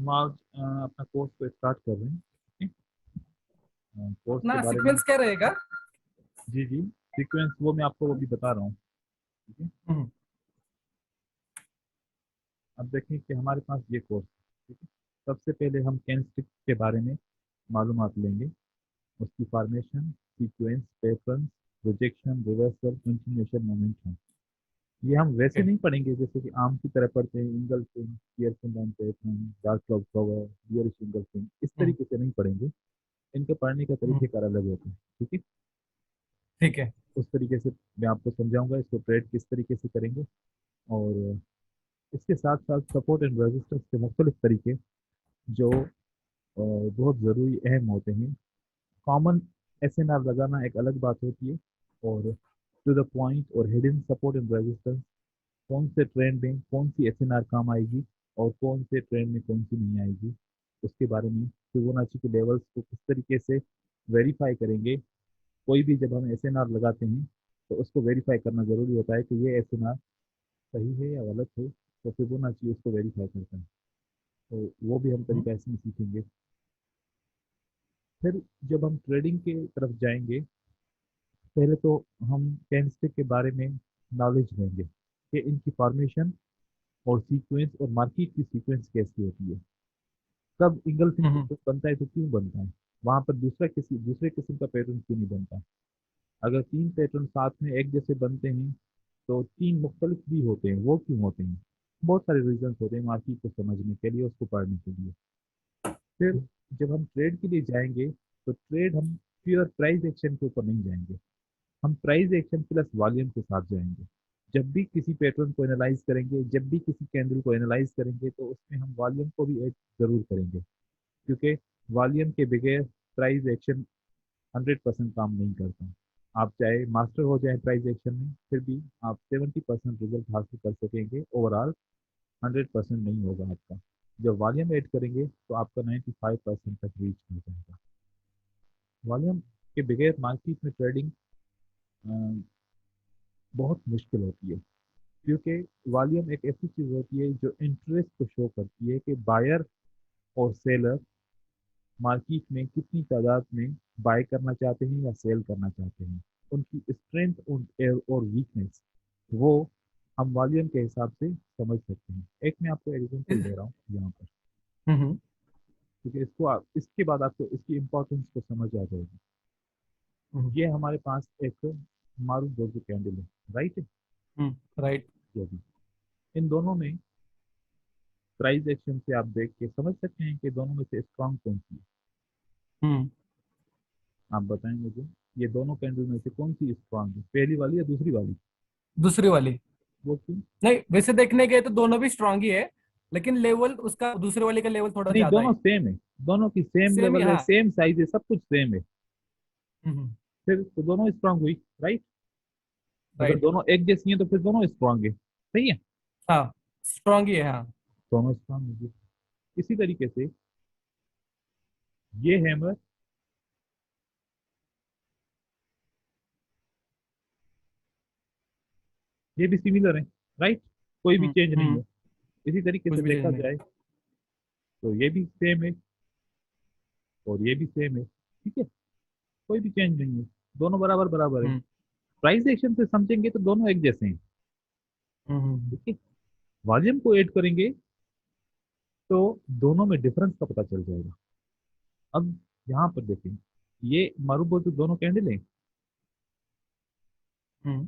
हम आज अपना कोर्स को स्टार्ट कर रहे हैं। ठीक है? कोर्स के अपना बारे में। सीक्वेंस क्या रहेगा? जी जी। सीक्वेंस वो मैं आपको अभी बता रहा हूँ। ठीक है। हम्म। अब देखें कि हमारे पास ये कोर्स है। ठीक है। सबसे पहले हम कैन के बारे में मालूमात लेंगे। उसकी formation, sequence, pattern, projection, reversal, continuation, momentum. ये हम वैसे ओके। नहीं पढ़ेंगे जैसे कि आम की तरह पढ़ते हैं, engulfing, Pearson pattern, dark cloud cover, bearish engulfing, इस हम्म। तरीके से नहीं पढ़ेंगे। इनके पढ़ने का हम्म। तरीकेकार अलग होता है। ठीक है। ठीक है। उस तरीके से मैं आपको समझाऊंगा इसको ट्रेड किस तरीके से करेंगे। और इसके साथ साथ सपोर्ट एंड रेजिस्टेंस के मुख्तलिफ तरीके जो बहुत ज़रूरी अहम होते हैं। कॉमन एसएनआर लगाना एक अलग बात होती है, और टू द पॉइंट और हिडन सपोर्ट एंड रेजिस्टेंस, कौन से ट्रेंड में कौन सी एसएनआर काम आएगी और कौन से ट्रेंड में कौन सी नहीं आएगी, उसके बारे में फिबोनाची के लेवल्स को किस तरीके से वेरीफाई करेंगे। कोई भी जब हम एसएनआर लगाते हैं तो उसको वेरीफाई करना जरूरी होता है कि ये एसएनआर सही है या गलत है, तो फिबोनाची उसको वेरीफाई करता है। तो वो भी हम हम्म। तरीका इसमें सीखेंगे। फिर जब हम ट्रेडिंग के तरफ जाएंगे, पहले तो हम कैंडलस्टिक के बारे में नॉलेज लेंगे कि इनकी फॉर्मेशन और सीक्वेंस और मार्केट की सीक्वेंस कैसी होती है। कब इंगल्फिंग हम्म। बनता है तो क्यों बनता है, वहां पर दूसरे किस्म का पैटर्न क्यों नहीं बनता। अगर तीन पैटर्न साथ में एक जैसे बनते हैं तो तीन मुख्तलिफ भी होते हैं, वो क्यों होते हैं। बहुत सारे रीजन होते हैं मार्केट को समझने के लिए, उसको पढ़ने के लिए। फिर जब हम ट्रेड के लिए जाएंगे तो ट्रेड हम प्योर प्राइस एक्शन के ऊपर नहीं जाएंगे, हम प्राइस एक्शन प्लस वॉल्यूम के साथ जाएंगे। जब भी किसी पैटर्न को एनालाइज करेंगे, जब भी किसी कैंडल को एनालाइज करेंगे, तो उसमें हम वॉल्यूम को भी ऐड जरूर करेंगे, क्योंकि वॉल्यूम के बगैर प्राइस एक्शन 100% काम नहीं करता। आप चाहे मास्टर हो जाए प्राइस एक्शन में, फिर भी आप 70% रिजल्ट हासिल कर सकेंगे, ओवरऑल 100% नहीं होगा आपका। जब वॉल्यूम ऐड करेंगे तो आपका 95% तक रीच हो जाएगा। वॉल्यूम के बगैर मार्केट में ट्रेडिंग बहुत मुश्किल होती है, क्योंकि वॉल्यूम एक ऐसी चीज़ होती है जो इंटरेस्ट को शो करती है कि बायर और सेलर मार्केट में कितनी तादाद में बाय करना चाहते हैं या सेल करना चाहते हैं, उनकी स्ट्रेंथ और वीकनेस, वो हम वॉल्यूम के हिसाब से समझ सकते हैं। एक मैं आपको एग्जांपल दे रहा हूँ यहाँ पर, हम्म। क्योंकि इसके बाद आपको इसकी इम्पोर्टेंस को समझ आ जाएगी। ये हमारे पास एक मारुति कैंडल है, राइट। राइट। जो भी इन दोनों में प्राइस एक्शन से आप देख के समझ सकते हैं कि दोनों में से स्ट्रांग कौन सी है। हम्म। आप बताएं मुझे, ये दोनों कैंडल में से कौन सी स्ट्रांग है, पहली वाली या दूसरी वाली। दूसरी वाली। वो क्यों। नहीं, वैसे देखने गए तो दोनों भी स्ट्रांग ही है, लेकिन लेवल उसका दूसरे वाले का लेवल थोड़ा नहीं, ज्यादा दोनों है। सेम है। दोनों की सेम सेम ही, लेवल है, हाँ। सेम साइज है, सब कुछ सेम है। हम्म। फिर तो दोनों स्ट्रांग हुई, राइट। अगर राइट। दोनों एक जैसी हैं तो फिर दोनों स्ट्रांग है, सही है। हाँ, स्ट्रांग ही है, हाँ। दोनों स्ट्रांग होगी। इसी तरीके से ये हैमर, ये भी सिमिलर है, राइट। कोई भी चेंज नहीं हम्म। है। इसी तरीके कुछ से भी चेंज देखा नहीं। जाए तो ये भी सेम है और ये भी सेम है, ठीक है। कोई भी चेंज नहीं है, दोनों बराबर बराबर है। हम्म। प्राइस एक्शन से समझेंगे तो दोनों एक जैसे हैं, हम्म। ठीक है। वॉल्यूम को ऐड करेंगे तो दोनों में डिफरेंस का पता चल जाएगा। अब यहाँ पर देखें, ये मारूबोजू दोनों कैंडल हैं। हम्म।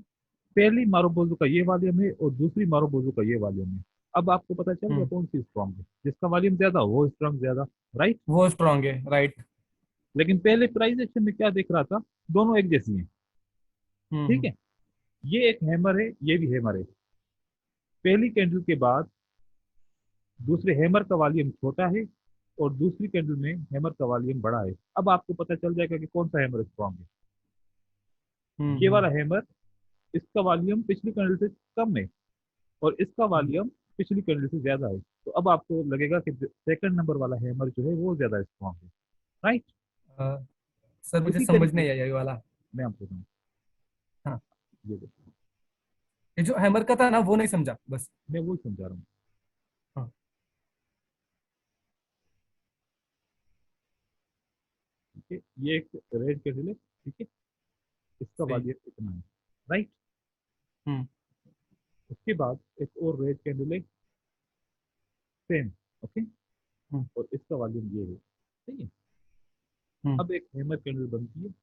पहली मारूबोजू का ये वॉल्यूम है और दूसरी मारूबोजू का ये वॉल्यूम है। अब आपको पता चल गया हम्म। कौन सी स्ट्रांग है, जिसका वॉल्यूम ज्यादा हो वो स्ट्रांग ज्यादा, राइट। वो स्ट्रांग है, राइट। लेकिन पहले प्राइस एक्शन में क्या दिख रहा था, दोनों एक जैसी हैं, ठीक हम्म। है। ये एक हैमर है, ये भी हैमर है। पहली कैंडल के बाद दूसरे हैमर का वॉल्यूम छोटा है और दूसरी कैंडल में हैमर का वॉल्यूम बड़ा है। अब आपको पता चल जाएगा कि कौन सा हैमर स्ट्रांग है। ये हम्म। वाला हैमर, इसका वॉल्यूम पिछली कैंडल से कम है और इसका वॉल्यूम पिछली कैंडल से ज्यादा है। तो अब आपको लगेगा कि सेकंड नंबर वाला हैमर जो है वो ज्यादा स्ट्रांग है, राइट। सर, मुझे इसी समझ तरीके नहीं आया ये वाला। मैं आपको बताऊं, हाँ। ये देखो, ये जो हैमर का था ना, वो नहीं समझा बस। मैं वही समझा रहा हूँ। हाँ। कि ये एक रेड कैंडल है, ठीक है, इसका सही। वॉल्यूम इतना है, राइट। हम्म। उसके बाद एक और रेड कैंडल है, सेम, ओके, हम्म। और इसका वॉल्यूम ये है, ठीक है। हम्म। अब एक हैमर कैंडल बनती है,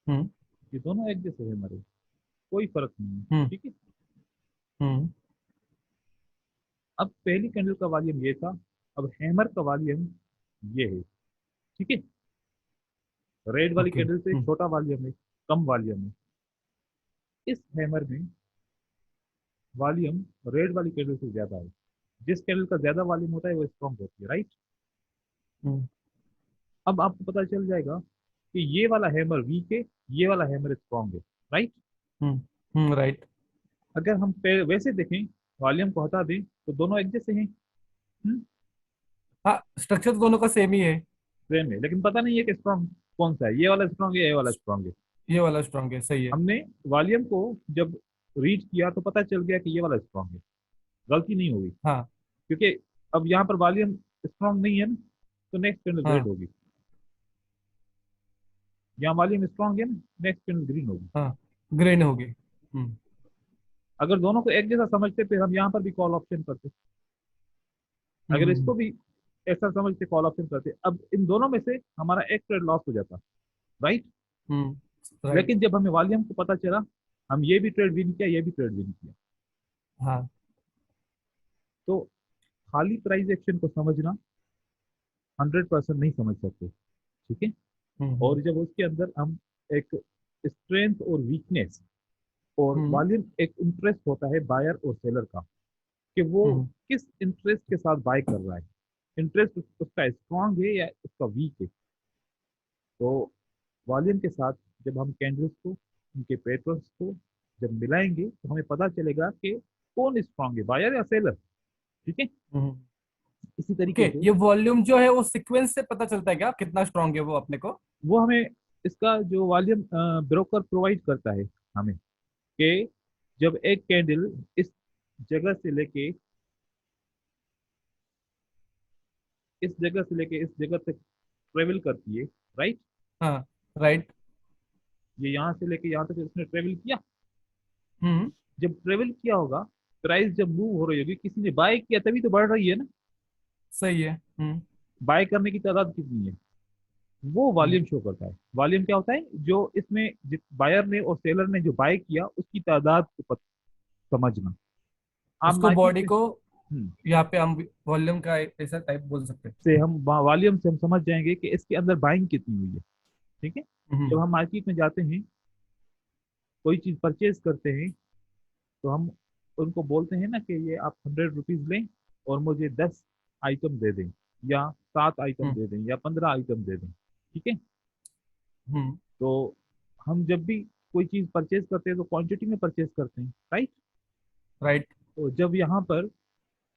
हम्म। ये दोनों एक जैसे हैमर है, कोई फर्क नहीं है, हम्म। ठीक है। हम्म। अब पहली कैंडल का वॉल्यूम ये था, अब हैमर का वॉल्यूम ये है, ठीक है। रेड वाली ओके। कैंडल से छोटा वॉल्यूम है, कम वॉल्यूम है। इस हैमर में वॉल्यूम रेड वाली कैंडल से ज्यादा है। जिस कैंडल का ज्यादा वॉल्यूम होता है वो स्ट्रॉन्ग होती है, राइट। हम्म। अब आपको पता चल जाएगा कि ये वाला हैमर वीक है, ये वाला हैमर स्ट्रॉन्ग है, राइट। हम्म। राइट। अगर हम वैसे देखें, वॉल्यूम को हटा दें तो दोनों एक जैसे हैं, हाँ, स्ट्रक्चर दोनों का सेम ही है। सेम है, लेकिन पता नहीं है कि स्ट्रॉन्ग कौन सा है, ये वाला स्ट्रॉन्ग है, ये वाला स्ट्रॉन्ग है। ये वाला स्ट्रांग है, सही है। हमने वॉल्यूम को जब रीड किया तो पता चल गया कि ये वाला स्ट्रॉन्ग है, गलती नहीं होगी, हाँ। क्योंकि अब यहाँ पर वॉल्यूम स्ट्रॉन्ग नहीं है ना, तो नेक्स्ट कैंडल रेड हाँ। होगी। यहाँ वॉल्यूम स्ट्रॉन्ग है ना, नेक्स्ट कैंडल ग्रीन होगी। हाँ, ग्रेन होगी। अगर दोनों को एक जैसा समझते फिर हम यहाँ पर भी कॉल ऑप्शन करते, अगर हम्म। इसको भी ऐसा समझते कॉल ऑप्शन करते, अब इन दोनों में से हमारा एक ट्रेड लॉस हो जाता, राइट। राइट। लेकिन जब हमें वॉल्यूम को पता चला, हम ये भी ट्रेड विन किया, ये भी ट्रेड विन किया। हाँ। तो खाली प्राइस एक्शन को समझना 100% नहीं समझ सकते, ठीक है। हम्म। और जब उसके अंदर हम एक स्ट्रेंथ और वीकनेस और हम्म। वॉल्यूम, एक इंटरेस्ट होता है बायर और सेलर का, कि वो हम्म। किस इंटरेस्ट के साथ बाय कर रहा है, इंटरेस्ट उसका स्ट्रांग है या उसका वीक है। तो वॉल्यूम के साथ जब हम कैंडल्स को, उनके पेट्रोल्स को जब मिलाएंगे तो हमें पता चलेगा कि कौन स्ट्रांग है, बायर या सेलर, ठीक है। हम्म। इसी ओके, तरीके से ये वॉल्यूम जो है वो सीक्वेंस से पता चलता है क्या, कितना स्ट्रांग है वो अपने को? वो हमें, इसका जो वॉल्यूम ब्रोकर प्रोवाइड करता है हमें, कि जब एक कैंडल इस जगह से लेके इस जगह तक ट्रेवल करती है, राइट। हाँ। राइट। ये यहाँ से लेके यहाँ तक इसने ट्रेवल किया। हम्म। जब ट्रेवल किया होगा, प्राइस जब मूव हो रही होगी, किसी ने बाय किया तभी तो बढ़ रही है ना। सही है। बाय करने की तादाद कितनी है, वो हम्म। वॉल्यूम शो करता है। वॉल्यूम क्या होता है, जो इसमें बायर ने और सेलर ने जो बाय किया उसकी तादाद को समझना। आप उसको मार्केट बॉडी में, को यहाँ पे हम वॉल्यूम का ऐसा टाइप बोल सकते हैं। से हम वॉल्यूम से हम समझ जाएंगे कि इसके अंदर बाइंग कितनी हुई है, ठीक है। जब हम्म। हम मार्केट में जाते हैं, कोई चीज परचेज करते हैं, तो हम उनको बोलते हैं ना कि ये आप 100 रुपीज लें और मुझे 10 आइटम दे दें, या 7 आइटम हम्म। दे दें, या 15 आइटम दे दें, ठीक है। हम्म। तो हम जब भी कोई चीज परचेज करते हैं तो क्वांटिटी में परचेज करते हैं, राइट। राइट। तो जब यहाँ पर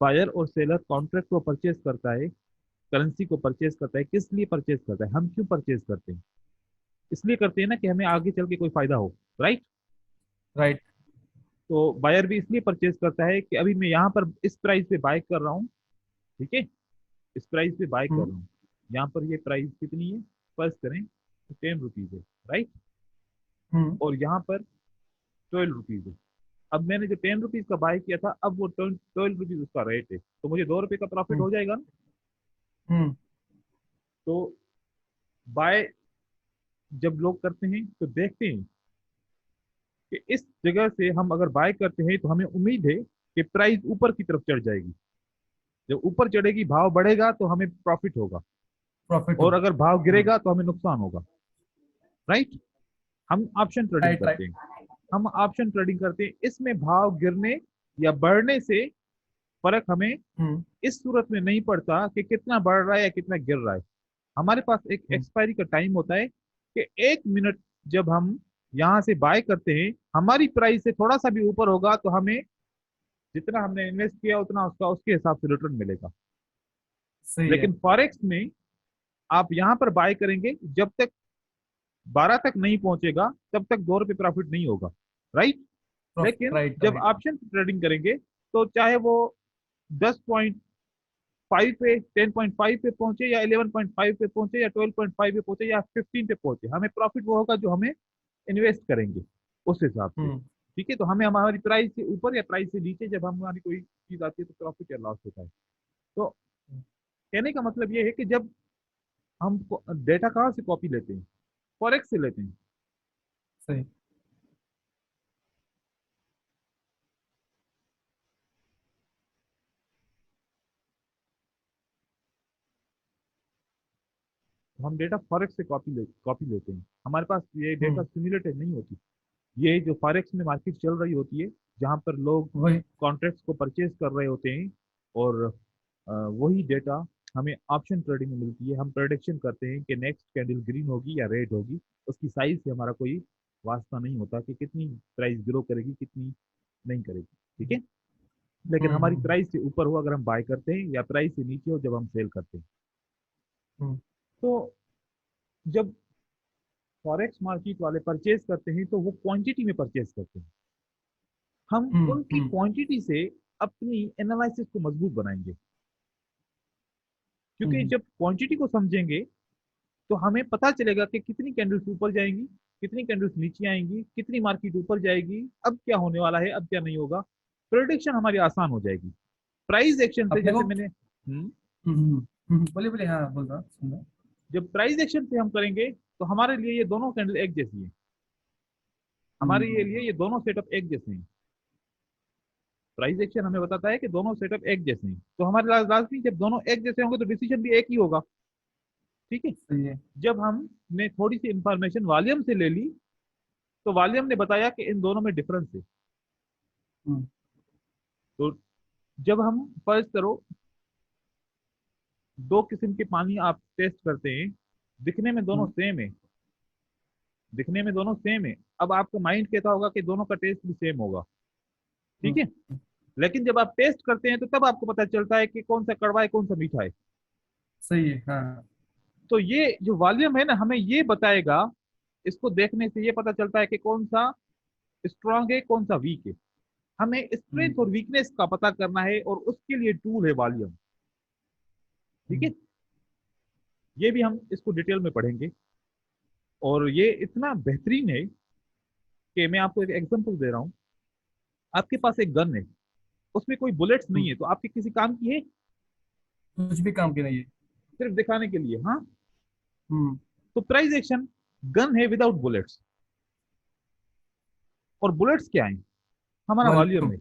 बायर और सेलर कॉन्ट्रैक्ट को परचेज करता है, करेंसी को परचेज करता है, किस लिए परचेज करता है, हम क्यों परचेज करते हैं, इसलिए करते हैं ना कि हमें आगे चल के कोई फायदा हो, राइट। राइट। तो बायर भी इसलिए परचेज करता है कि अभी मैं यहाँ पर इस प्राइस पे बाय कर रहा हूँ, ठीक है, इस प्राइस पे बाय कर हम्म। रहा हूँ। यहाँ पर ये प्राइस कितनी है, फर्ज करें तो 10 रुपीज है, राइट। हम्म। और यहाँ पर 12 रुपीज है। अब मैंने जो 10 रुपीज का बाय किया था, अब वो 12 रुपीज उसका रेट है, तो मुझे 2 रुपए का प्रॉफिट हम्म। हो जाएगा ना। हम्म। तो बाय जब लोग करते हैं तो देखते हैं कि इस जगह से हम अगर बाय करते हैं तो हमें उम्मीद है कि प्राइस ऊपर की तरफ चढ़ जाएगी। जब ऊपर चढ़ेगी, भाव बढ़ेगा तो हमें प्रॉफिट होगा, प्रॉफिट और होगा। अगर भाव गिरेगा तो हमें नुकसान होगा, राइट। हम ऑप्शन ट्रेडिंग राइट। करते राइट। हैं, हम ऑप्शन ट्रेडिंग करते हैं, इसमें भाव गिरने या बढ़ने से फर्क हमें हम्म। इस सूरत में नहीं पड़ता कि कितना बढ़ रहा है या कितना गिर रहा है। हमारे पास एक हम्म। एक्सपायरी का टाइम होता है कि 1 मिनट जब हम यहाँ से बाय करते हैं, हमारी प्राइस से थोड़ा सा भी ऊपर होगा तो हमें जितना हमने इन्वेस्ट किया उतना उसका उसके हिसाब से रिटर्न मिलेगा। सही है। लेकिन फॉरेक्स में आप यहाँ पर बाय करेंगे, जब तक 12 तक नहीं पहुंचेगा तब तक 2 रुपये प्रॉफिट नहीं होगा, राइट। लेकिन राइट। जब राइट। ऑप्शन ट्रेडिंग करेंगे तो चाहे वो 10 पॉइंट 5 पे, 10.5 पे पहुंचे, या 11.5 पे पहुंचे, या 12.5 पे पहुंचे, या 15 पे पहुंचे, हमें प्रॉफिट वो होगा जो हमें इन्वेस्ट करेंगे उस हिसाब से। हम्म। ठीक है, तो हमें हमारी प्राइस से ऊपर या प्राइस से नीचे जब हमारी कोई चीज आती है तो प्रॉफिट या लॉस होता है। तो कहने का मतलब ये है कि जब हम डेटा कहाँ से कॉपी लेते हैं, फॉरेक्स से लेते हैं। सही। तो हम डेटा फॉरेक्स से कॉपी लेते हैं, हमारे पास ये डेटा हम्म। सिम्युलेटेड नहीं होती। ये जो फॉरेक्स में मार्केट चल रही होती है, जहाँ पर लोग वही। कॉन्ट्रैक्ट्स को परचेज कर रहे होते हैं, और वही डेटा हमें ऑप्शन ट्रेडिंग में मिलती है। हम प्रेडिक्शन करते हैं कि नेक्स्ट कैंडल ग्रीन होगी या रेड होगी। उसकी साइज से हमारा कोई वास्ता नहीं होता कि कितनी प्राइस ग्रो करेगी, कितनी नहीं करेगी। ठीक है, लेकिन हम्म। हमारी प्राइस से ऊपर हो अगर हम बाय करते हैं, या प्राइस से नीचे हो जब हम सेल करते हैं। हम्म। तो जब फॉरेक्स मार्केट वाले परचेज करते हैं तो वो क्वांटिटी में परचेज करते हैं। हम हम्म। उनकी क्वांटिटी से अपनी एनालिसिस को मजबूत बनाएंगे, क्योंकि हम्म। जब क्वांटिटी को समझेंगे तो हमें पता चलेगा कि कितनी कैंडल्स ऊपर जाएंगी, कितनी कैंडल्स नीचे आएंगी, कितनी मार्केट ऊपर जाएगी, अब क्या होने वाला है, अब क्या नहीं होगा। प्रोडिक्शन हमारी आसान हो जाएगी। प्राइस एक्शन से अपने जैसे को। मैंने बोलिए बोलिए, हाँ बोल रहा सुन रहा। जब प्राइस एक्शन से हम करेंगे तो हमारे लिए ये दोनों कैंडल एक जैसी है, हमारे ये लिए हम्म। ये दोनों सेटअप एक जैसे हैं। प्राइस एक्शन हमें बताता है कि दोनों सेटअप एक जैसे हैं, तो हमारे लाजमी जब दोनों एक जैसे होंगे तो डिसीजन भी एक ही होगा। ठीक है, सही है। जब हमने थोड़ी सी इंफॉर्मेशन वॉल्यूम से ले ली तो वॉल्यूम ने बताया कि इन दोनों में डिफरेंस है। हम्म। तो जब हम फर्ज करो दो किस्म के पानी आप टेस्ट करते हैं, दिखने में दोनों हम्म। सेम है, दिखने में दोनों सेम है, अब आपका माइंड कहता होगा कि दोनों का टेस्ट भी सेम होगा। ठीक हम्म। है, लेकिन जब आप टेस्ट करते हैं तो तब आपको पता चलता है कि कौन सा कड़वा है, कौन सा मीठा है। सही है, हाँ। तो ये जो वॉल्यूम है ना, हमें ये बताएगा, इसको देखने से ये पता चलता है कि कौन सा स्ट्रांग है, कौन सा वीक है। हमें स्ट्रेंथ और हम्म। वीकनेस का पता करना है, और उसके लिए टूल है वॉल्यूम। ठीक है, हम्म। ये भी हम इसको डिटेल में पढ़ेंगे, और ये इतना बेहतरीन है कि मैं आपको एक एग्जांपल दे रहा हूँ। आपके पास एक गन है, उसमें कोई बुलेट्स नहीं हम्म। है, तो आपके किसी काम की है? कुछ भी काम की नहीं है। सिर्फ दिखाने के लिए, हाँ। हम्म। तो प्राइस एक्शन गन है विदाउट बुलेट्स, और बुलेट्स क्या है? हमारा वॉल्यूम वॉल्यूम। है,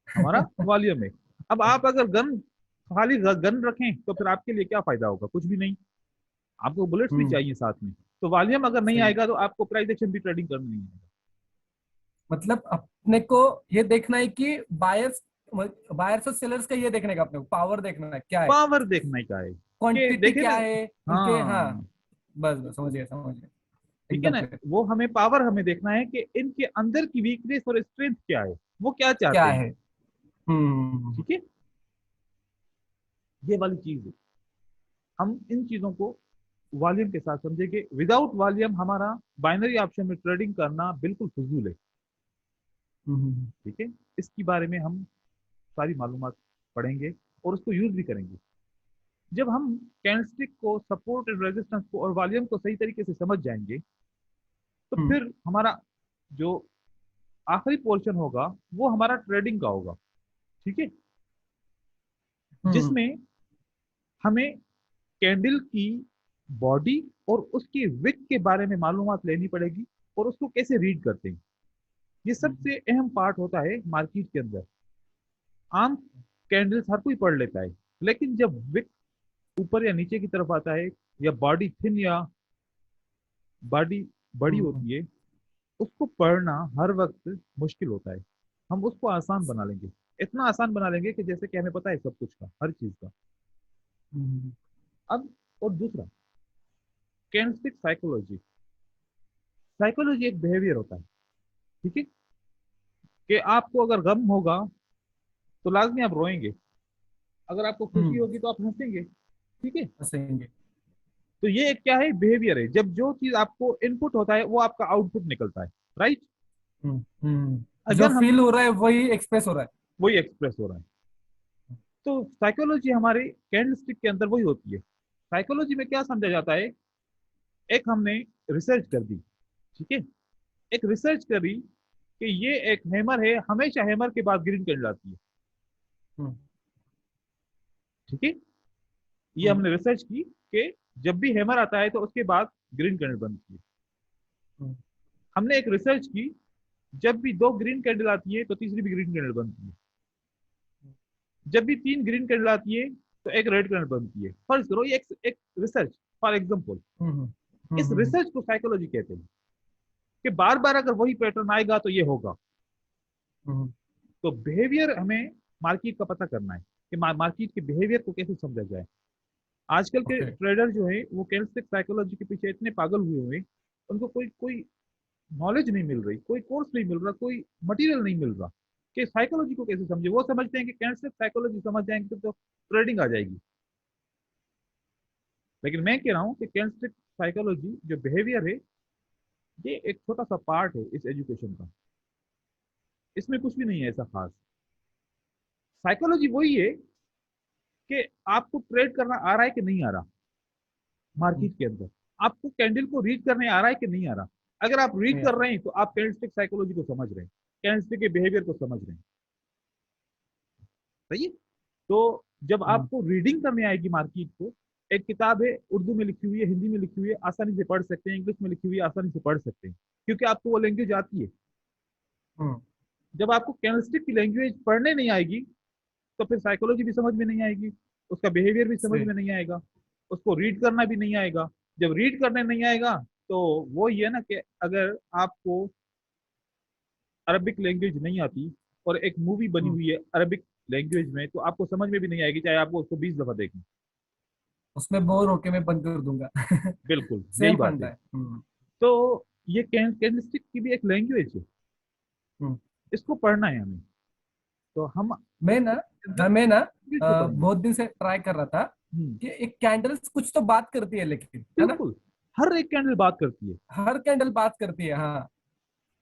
हमारा वॉल्यूम है। अब आप अगर गन खाली गन रखें तो फिर आपके लिए क्या फायदा होगा, कुछ भी नहीं। आपको बुलेट्स भी हम्म। चाहिए साथ में। तो वॉल्यूम अगर नहीं सही है। आएगा तो आपको प्राइस एक्शन भी ट्रेडिंग करनी नहीं आएगा। मतलब अपने को ये देखना है कि बायर्स बायर्स और सेलर्स का ये देखने का, अपने को पावर देखना है क्या है, पावर देखना ही का है कि क्वांटिटी देखे क्या ना। है उनके, हाँ। हाँ, बस बस, समझ गया समझ गया। ठीक है एकदम ना, से। वो हमें पावर हमें देखना है कि इनके अंदर की वीकनेस और स्ट्रेंथ क्या है, वो क्या क्या चाहते हैं। है। हम्म। ठीक है, ये वाली चीज है। हम इन चीजों को वॉल्यूम के साथ समझेंगे। विदाउट वॉल्यूम हमारा बाइनरी ऑप्शन में ट्रेडिंग करना बिल्कुल फजूल है। हम्म। ठीक है, इसके बारे में हम सारी मालूमात पढ़ेंगे और उसको यूज भी करेंगे। जब हम कैंडलस्टिक को, सपोर्ट एंड रेजिस्टेंस को और वॉल्यूम को सही तरीके से समझ जाएंगे, तो हम्म। फिर हमारा जो आखिरी पोर्शन होगा वो हमारा ट्रेडिंग का होगा। ठीक है, हम्म। जिसमें हमें कैंडल की बॉडी और उसके विक के बारे में मालूमात लेनी पड़ेगी, और उसको कैसे रीड करते हैं। ये हम्म। सबसे अहम पार्ट होता है मार्केट के अंदर। आम कैंडल्स हर कोई पढ़ लेता है, लेकिन जब विक ऊपर या नीचे की तरफ आता है, या बॉडी थिन या बॉडी बड़ी हम्म। होती है, उसको पढ़ना हर वक्त मुश्किल होता है। हम उसको आसान बना लेंगे, इतना आसान बना लेंगे कि जैसे कि हमें पता है सब कुछ का, हर चीज का। हम्म। अब और दूसरा, कैंडलस्टिक साइकोलॉजी। साइकोलॉजी एक बिहेवियर होता है। ठीक है, कि आपको अगर गम होगा तो लाजमी आप रोएंगे, अगर आपको खुशी हम्म। होगी तो आप हंसेंगे। ठीक है, हंसेंगे। तो ये एक क्या है, बिहेवियर है। जब जो चीज आपको इनपुट होता है वो आपका आउटपुट निकलता है। राइट, हम्म। अगर जो हम फील हो रहा है वही एक्सप्रेस हो रहा है। वही एक्सप्रेस हो रहा है। तो साइकोलॉजी हमारे कैंडलस्टिक के अंदर वही होती है। साइकोलॉजी में क्या समझा जाता है, एक हमने रिसर्च कर दी, ठीक है, एक रिसर्च करी कि ये एक हैमर है, हमेशा हैमर के बाद ग्रीन कैंडल आती है, हम्म। ठीक है। ये हम्म। हमने रिसर्च की कि जब भी हैमर आता है तो उसके बाद ग्रीन कैंडल बनती है। हम्म। हमने एक रिसर्च की, जब भी दो ग्रीन कैंडल आती है तो तीसरी भी ग्रीन कैंडल बनती है। जब भी तीन ग्रीन कैंडल आती है तो एक रेड कैंडल बनती है। फर्ज करो ये एक रिसर्च, फॉर एग्जांपल। हम्म। हम्म। इस हम्म। रिसर्च को साइकोलॉजी कहते हैं कि बार बार अगर वही पैटर्न आएगा तो ये होगा। हम्म। तो बिहेवियर हमें मार्केट का पता करना है कि मार्केट के बिहेवियर को कैसे समझा जाए। आजकल के ओके। ट्रेडर जो है वो कैलस्टिक साइकोलॉजी के पीछे इतने पागल हुए हुए हैं, उनको कोई कोई नॉलेज नहीं मिल रही, कोई कोर्स नहीं मिल रहा, कोई मटेरियल नहीं मिल रहा कि साइकोलॉजी को कैसे समझे। वो समझते हैं कि कैलस्टिक साइकोलॉजी समझ जाएंगे तो ट्रेडिंग आ जाएगी। लेकिन मैं कह रहा हूँ कि कैलस्टिक साइकोलॉजी जो बिहेवियर है, ये एक छोटा सा पार्ट है इस एजुकेशन का। इसमें कुछ भी नहीं है ऐसा खास। साइकोलॉजी वही है कि आपको ट्रेड करना आ रहा है कि नहीं आ रहा हम्म। मार्केट के अंदर, आपको कैंडल को रीड करने आ रहा है कि नहीं आ रहा। अगर आप रीड नहीं आ कर रहा। रहे हैं तो आप कैंडलस्टिक साइकोलॉजी को समझ रहे हैं, कैंडलस्टिक के बिहेवियर को समझ रहे हैं। सही है। तो जब हम्म। आपको रीडिंग करने आएगी मार्केट को, एक किताब है उर्दू में लिखी हुई है, हिंदी में लिखी हुई है, आसानी से पढ़ सकते हैं, इंग्लिश में लिखी हुई है, आसानी से पढ़ सकते हैं, क्योंकि आपको वो लैंग्वेज आती है। हम्म। जब आपको कैंडलस्टिक की लैंग्वेज पढ़ने नहीं आएगी तो फिर साइकोलॉजी भी समझ में नहीं आएगी, उसका बिहेवियर भी समझ सही। में नहीं आएगा, उसको रीड करना भी नहीं आएगा। जब रीड करने नहीं आएगा तो वो ये ना कि अगर आपको अरबिक लैंग्वेज नहीं आती और एक मूवी बनी हम्म। हुई है अरबिक लैंग्वेज में, तो आपको समझ में भी नहीं आएगी, चाहे आपको उसको 20 दफा देखें। उसमें बोर होके मैं बंद कर दूंगा। बिल्कुल यही सेम बात है। फंडा है। हम्म। तो ये कैंडलस्टिक की भी एक लैंग्वेज है, हम्म। इसको पढ़ना है हमें। तो हम मैं ना अंदर हाँ, मैं ना लैंग्वेज को पढ़ेंगे। बहुत दिन से ट्राई कर रहा था हम्म, कि एक कैंडल्स कुछ तो बात करती है, लेकिन है ना, बिल्कुल। हर एक कैंडल बात करती है। हर कैंडल बात करती है। हाँ।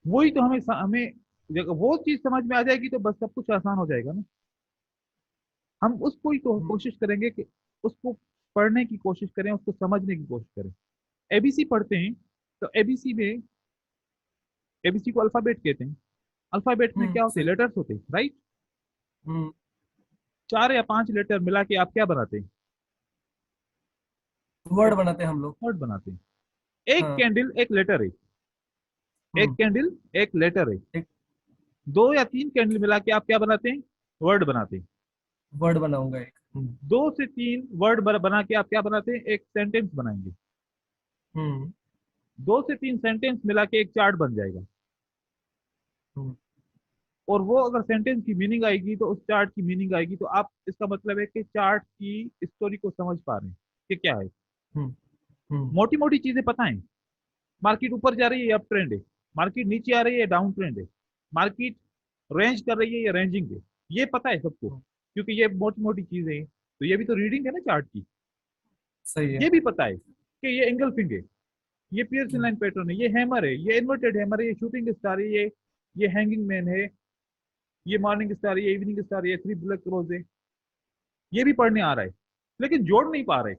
वही तो हमें जब वो चीज समझ में आ जाएगी तो बस सब कुछ आसान हो जाएगा ना। हम उसको ही तो हम्म। कोशिश करेंगे कि उसको पढ़ने की कोशिश करें, उसको समझने की कोशिश करें। एबीसी पढ़ते हैं तो एबीसी में, एबीसी को अल्फाबेट कहते हैं। अल्फाबेट में क्या होते हैं, सही। लेटर्स होते हैं, राइट। हम्म। 4 या 5 लेटर मिला के आप क्या बनाते हैं, वर्ड बनाते हैं हम लोग। वर्ड बनाते हैं। एक हाँ। कैंडल एक लेटर है, एक हम्म। कैंडल एक लेटर है। एक 2 या 3 कैंडल मिला के आप क्या बनाते हैं, वर्ड बनाते हैं। वर्ड बनाऊंगा एक। 2 से 3 वर्ड बना के आप क्या बनाते हैं, एक सेंटेंस बनाएंगे। हम्म। 2 से 3 सेंटेंस मिला के एक चार्ट बन जाएगा। हम्म। और वो अगर सेंटेंस की मीनिंग आएगी तो उस चार्ट की मीनिंग आएगी, तो आप इसका मतलब है कि चार्ट की स्टोरी को समझ पा रहे हैं कि क्या है। हम्म। हम्म। मोटी मोटी चीजें पता है, मार्केट ऊपर जा रही है या अप ट्रेंड है, मार्केट नीचे आ रही है डाउन ट्रेंड है, मार्केट रेंज कर रही है या रेंजिंग है, ये पता है सबको, हम्म। क्योंकि ये मोटी मोटी चीजें हैं। तो ये भी तो रीडिंग है ना चार्ट की। सही है। ये भी पता है कि ये एंगल्फिंग है, ये पियर्सन हम्म। लाइन पैटर्न है, ये हैमर है, ये इन्वर्टेड हैमर है, ये शूटिंग स्टार है, ये हैंगिंग मैन है, ये मॉर्निंग स्टार है, ये इवनिंग स्टार है, ये 3 ब्लैक क्रोज है। ये भी पढ़ने आ रहा है, लेकिन जोड़ नहीं पा रहे।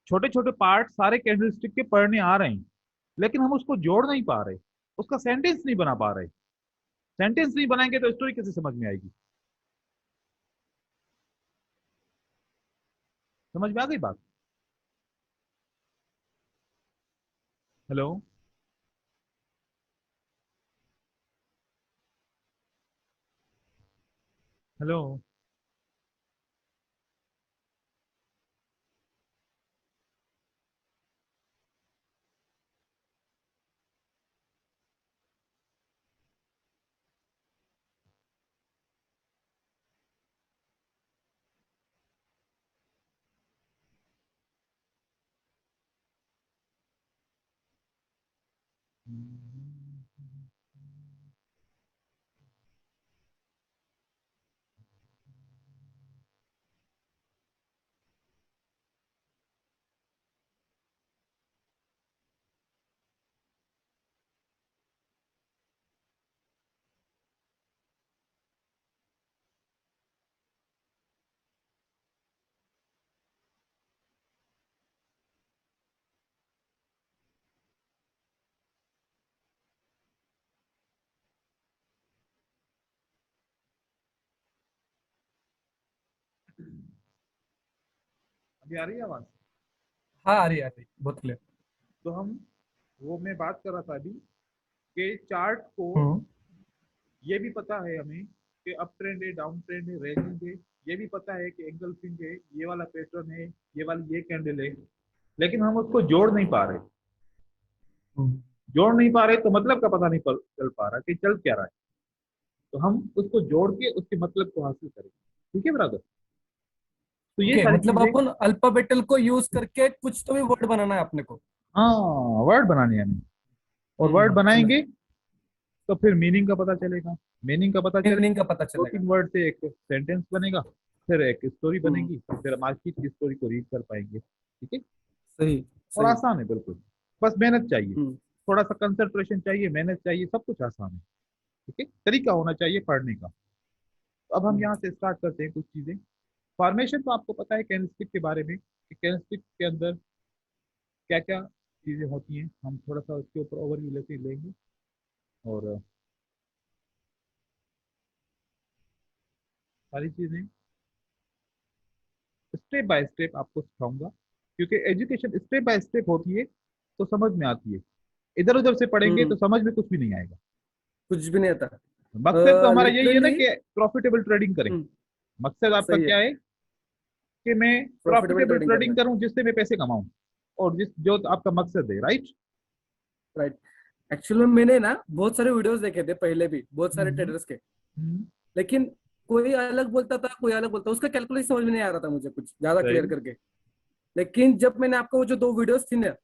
छोटे छोटे पार्ट सारे कैंडलस्टिक के पढ़ने आ रहे हैं, लेकिन हम उसको जोड़ नहीं पा रहे, उसका सेंटेंस नहीं बना पा रहे। सेंटेंस नहीं बनाएंगे तो स्टोरी कैसे समझ में आएगी। समझ में आ गई बात। हेलो। हेलो। ये आ रही है आवाज? हाँ आ रही है, आ रही है, बहुत क्लियर। तो हम, वो मैं बात कर रहा था अभी कि चार्ट को हम्म। ये भी पता है हमें कि अप ट्रेंड है, डाउन ट्रेंड है, रेंजिंग है। ये भी पता है कि एंगल्फिंग है, ये वाला पैटर्न है, ये वाली ये कैंडल है। लेकिन हम उसको जोड़ नहीं पा रहे। हम्म। जोड़ नहीं पा रहे तो मतलब का पता नहीं चल पा रहा कि चल क्या रहा है। तो हम उसको जोड़ के उसके मतलब को हासिल करेंगे। ठीक है ब्रदर? तो ये ओके, सारी मतलब चीजें। अपन अल्फाबेटल को यूज करके कुछ तो भी वर्ड बनाना है अपने को। हाँ, वर्ड बनाने हैं हमें। और वर्ड समझ बनाएंगे गया। तो फिर मीनिंग का पता चलेगा। मीनिंग का पता मीनिंग का चलेगा, पता दो चलेगा। तीन वर्ड से एक सेंटेंस बनेगा। फिर एक स्टोरी हम्म। बनेगी, फिर मार्केट की स्टोरी को रीड कर पाएंगे। ठीक है? सही। और सही। आसान है बिल्कुल। बस मेहनत चाहिए, हम्म। थोड़ा सा कंसंट्रेशन चाहिए, मेहनत चाहिए, सब कुछ आसान है। ठीक है? तरीका होना चाहिए पढ़ने का। तो अब हम हम्म। यहाँ से स्टार्ट करते हैं कुछ चीजें। फॉर्मेशन तो आपको पता है कैंडलस्टिक के बारे में कि कैंडलस्टिक के अंदर क्या क्या चीजें होती हैं। हम थोड़ा सा उसके ऊपर ओवरव्यू लेते लेंगे और सारी चीजें स्टेप बाय स्टेप आपको सिखाऊंगा, क्योंकि एजुकेशन स्टेप बाय स्टेप होती है तो समझ में आती है। इधर उधर से पढ़ेंगे तो हम्म। समझ में कुछ भी नहीं आएगा। कुछ भी नहीं आता। मकसद तो हमारा यही है ना लिटरली। कि प्रॉफिटेबल ट्रेडिंग करें। हम्म। मकसद आपका सही है। क्या है? कि मैं प्रॉफिटेबल प्रॉफिटेबल ट्रेडिंग करना ट्रेडिंग है। करूं जिससे मैं पैसे कमाऊं, और जिस जो आपका मकसद है, राइट? राइट। एक्चुअली मैंने ना बहुत सारे वीडियोस देखे थे पहले भी, बहुत सारे हम्म। ट्रेडर्स के। हम्म। लेकिन कोई अलग बोलता था, कोई अलग बोलता, उसका कैलकुलेशन समझ में नहीं आ रहा था मुझे कुछ ज्यादा क्लियर सही। करके। लेकिन जब मैंने आपको वो जो दो वीडियोस थी ना,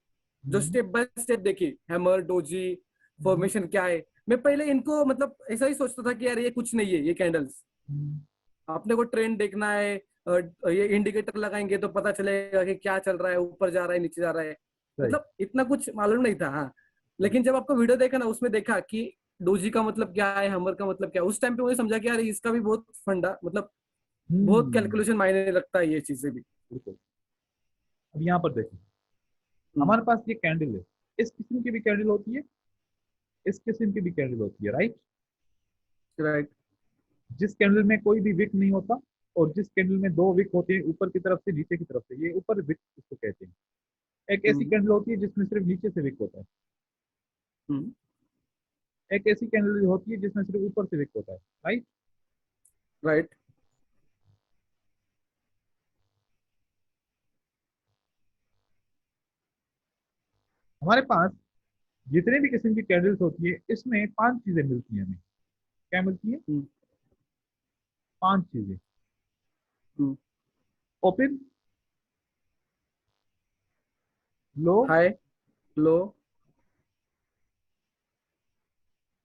जो हम्म। स्टेप बाय स्टेप देखी, हैमर डोजी हम्म। फॉर्मेशन क्या है, मैं पहले इनको मतलब ऐसा ही सोचता था कि यार ये कुछ नहीं है, ये कैंडल्स। हम्म। आपने को ट्रेंड देखना है, ये इंडिकेटर लगाएंगे तो पता चलेगा कि क्या चल रहा है, ऊपर जा रहा है नीचे जा रहा है। सही। मतलब इतना कुछ मालूम नहीं था, हाँ। सही। लेकिन जब आपका वीडियो देखा ना, उसमें देखा कि डोजी का मतलब क्या है, हमर का मतलब क्या है, उस टाइम पे मुझे समझा कि यार इसका भी बहुत फंडा, मतलब बहुत हम्म। कैलकुलेशन मायने रखता है ये चीजें भी। बिल्कुल। अब यहाँ पर देखो, हम्म। हमारे पास ये कैंडल है। इस किस्म की भी कैंडल होती है, इस किस्म की भी कैंडल होती है, राइट? राइट। जिस कैंडल में कोई भी विक नहीं होता, और जिस कैंडल में दो विक होते हैं, ऊपर की तरफ से नीचे की तरफ से, ये ऊपर विक इसको कहते हैं। एक ऐसी हम्म। कैंडल होती है जिसमें सिर्फ नीचे से विक होता है। हम्म। एक ऐसी कैंडल होती है जिसमें सिर्फ ऊपर से विक होता है, राइट? राइट। हमारे पास जितने भी किस्म की कैंडल्स होती है, इसमें पांच चीजें मिलती हैं हमें। क्या मिलती है? हम्म। पांच चीजें। Hmm. Open, low, high, low,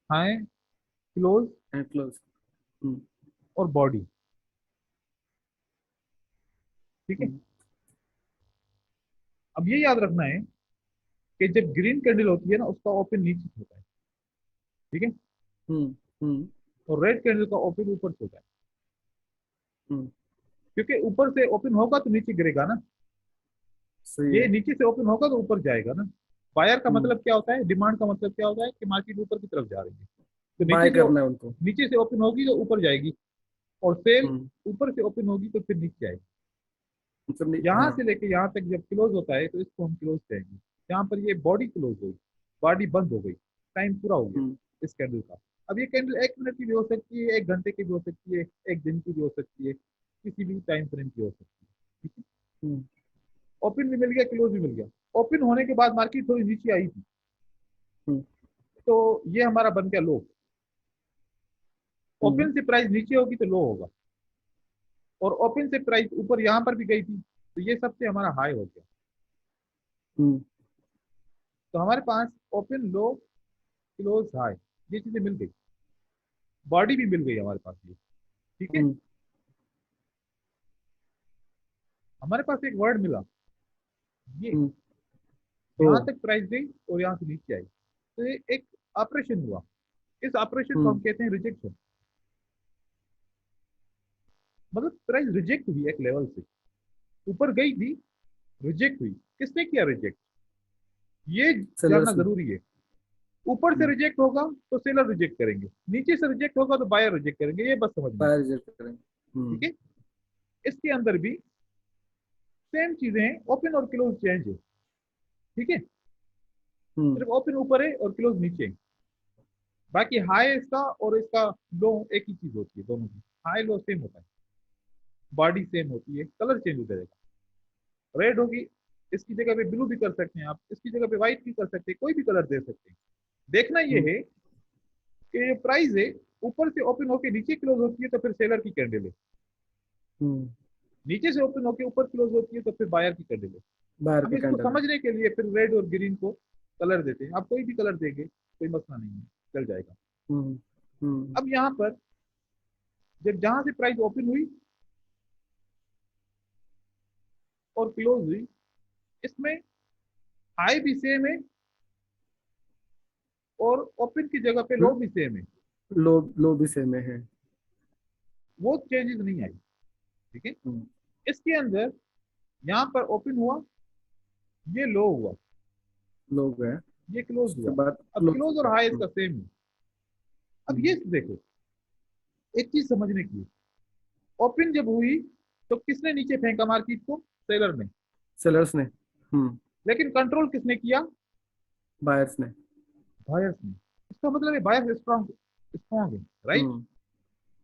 high, close, and close. Hmm. और बॉडी। ठीक है? हम्म। अब ये याद रखना है कि जब ग्रीन कैंडल होती है ना, उसका ओपन नीचे से होता है। ठीक है? हम्म। हम्म। और रेड कैंडल का ओपन ऊपर से होता है। हम्म। क्योंकि ऊपर से ओपन होगा तो नीचे गिरेगा ना। सही ये है। नीचे से ओपन होगा तो ऊपर जाएगा ना। बायर का हम्म। मतलब क्या होता है? डिमांड का मतलब क्या होता है? कि मार्केट ऊपर की तरफ जा रही है। तो बाय करना है उनको। नीचे से ओपन होगी तो ऊपर जाएगी, और सेल हम्म। ऊपर से ओपन होगी तो फिर नीचे आएगी। मतलब यहाँ हाँ। से लेके यहाँ तक जब क्लोज होता है तो इसको हम क्लोज कहेंगे। यहाँ पर ये बॉडी क्लोज हुई, बॉडी बंद हो गई, टाइम पूरा हो गया हम्म। इस कैंडल का। अब ये कैंडल 1 मिनट की भी हो सकती है, 1 घंटे की भी हो सकती है, 1 दिन की भी हो सकती है, किसी भी टाइम फ्रेम की हो सकती है। ठीक है? हम्म। ओपन भी मिल गया, क्लोज भी मिल गया। ओपन होने के बाद मार्केट थोड़ी नीचे आई थी, हम्म। तो ये हमारा बन गया लो। हम्म। ओपन से प्राइस नीचे होगी तो लो होगा, और ओपन से प्राइस ऊपर यहाँ पर भी गई थी तो ये सबसे हमारा हाई हो गया। हम्म। तो हमारे पास ओपन, लो, क्लोज, हाई, ये चीजें मिल गई। बॉडी भी मिल गई हमारे पास ये। ठीक है? हम्म। हमारे पास एक वर्ड मिला, ये हम्म। ओ। यहाँ तक प्राइस गई और यहाँ से नीचे आई, तो ये एक ऑपरेशन हुआ। इस ऑपरेशन को हम हम्म। कहते हैं रिजेक्शन। मतलब प्राइस रिजेक्ट हुई एक लेवल से, ऊपर गई थी, रिजेक्ट हुई। किसने किया रिजेक्ट? ये जानना सेलर्स ने। जरूरी है। ऊपर से हम्म। रिजेक्ट होगा तो सेलर रिजेक्ट करेंगे, नीचे से रिजेक्ट होगा तो बायर रिजेक्ट करेंगे, ये बस समझना है। बाय रिजेक्ट करेंगे। ठीक हम्म। है? इसके अंदर भी सेम चीजें हैं, ओपन और क्लोज चेंज है, ठीक है। हम्म सिर्फ ओपन ऊपर है और क्लोज नीचे है। बाकी हाई इसका और इसका लो एक ही चीज होती है, दोनों की हाई लो सेम होता है, बॉडी सेम होती है, कलर चेंज हो जाएगा। रेड होगी, इसकी जगह पे ब्लू भी कर सकते हैं आप, इसकी जगह पे व्हाइट भी कर सकते हैं, कोई भी कलर दे सकते हैं। देखना ये हम्म है कि ये प्राइस है, ऊपर से ओपन होके नीचे क्लोज होती है तो फिर सेलर की कैंडल है, हम्म नीचे से ओपन होके ऊपर क्लोज होती है तो फिर बायर की कैंडल है। बाहर हम की इसको कैंडल है। समझने के लिए फिर रेड और ग्रीन को कलर देते हैं, आप कोई भी कलर देंगे कोई मसला नहीं है, चल जाएगा। हम्म हम्म अब यहाँ पर जब जहां से प्राइस ओपन हुई और क्लोज हुई, इसमें हाई भी सेम है और ओपन की जगह पे लो भी सेम है, लो लो भी सेम है। वो चेंजेस नहीं आई, ठीक है। हम्म इसके अंदर यहाँ पर ओपन हुआ, ये लो हुआ, लो गया, ये क्लोज उसके हुआ। बाद अब क्लोज क्लोज हो और गया। हाई इसका सेम है। अब ये देखो, एक चीज समझने की, ओपन जब हुई तो किसने नीचे फेंका मार्केट को? सेलर ने। सेलर्स ने। लेकिन कंट्रोल किसने किया? बायर्स ने। बायर्स ने। इसका मतलब है बायर्स स्ट्रॉन्ग स्ट्रॉन्ग है, राइट। हम्म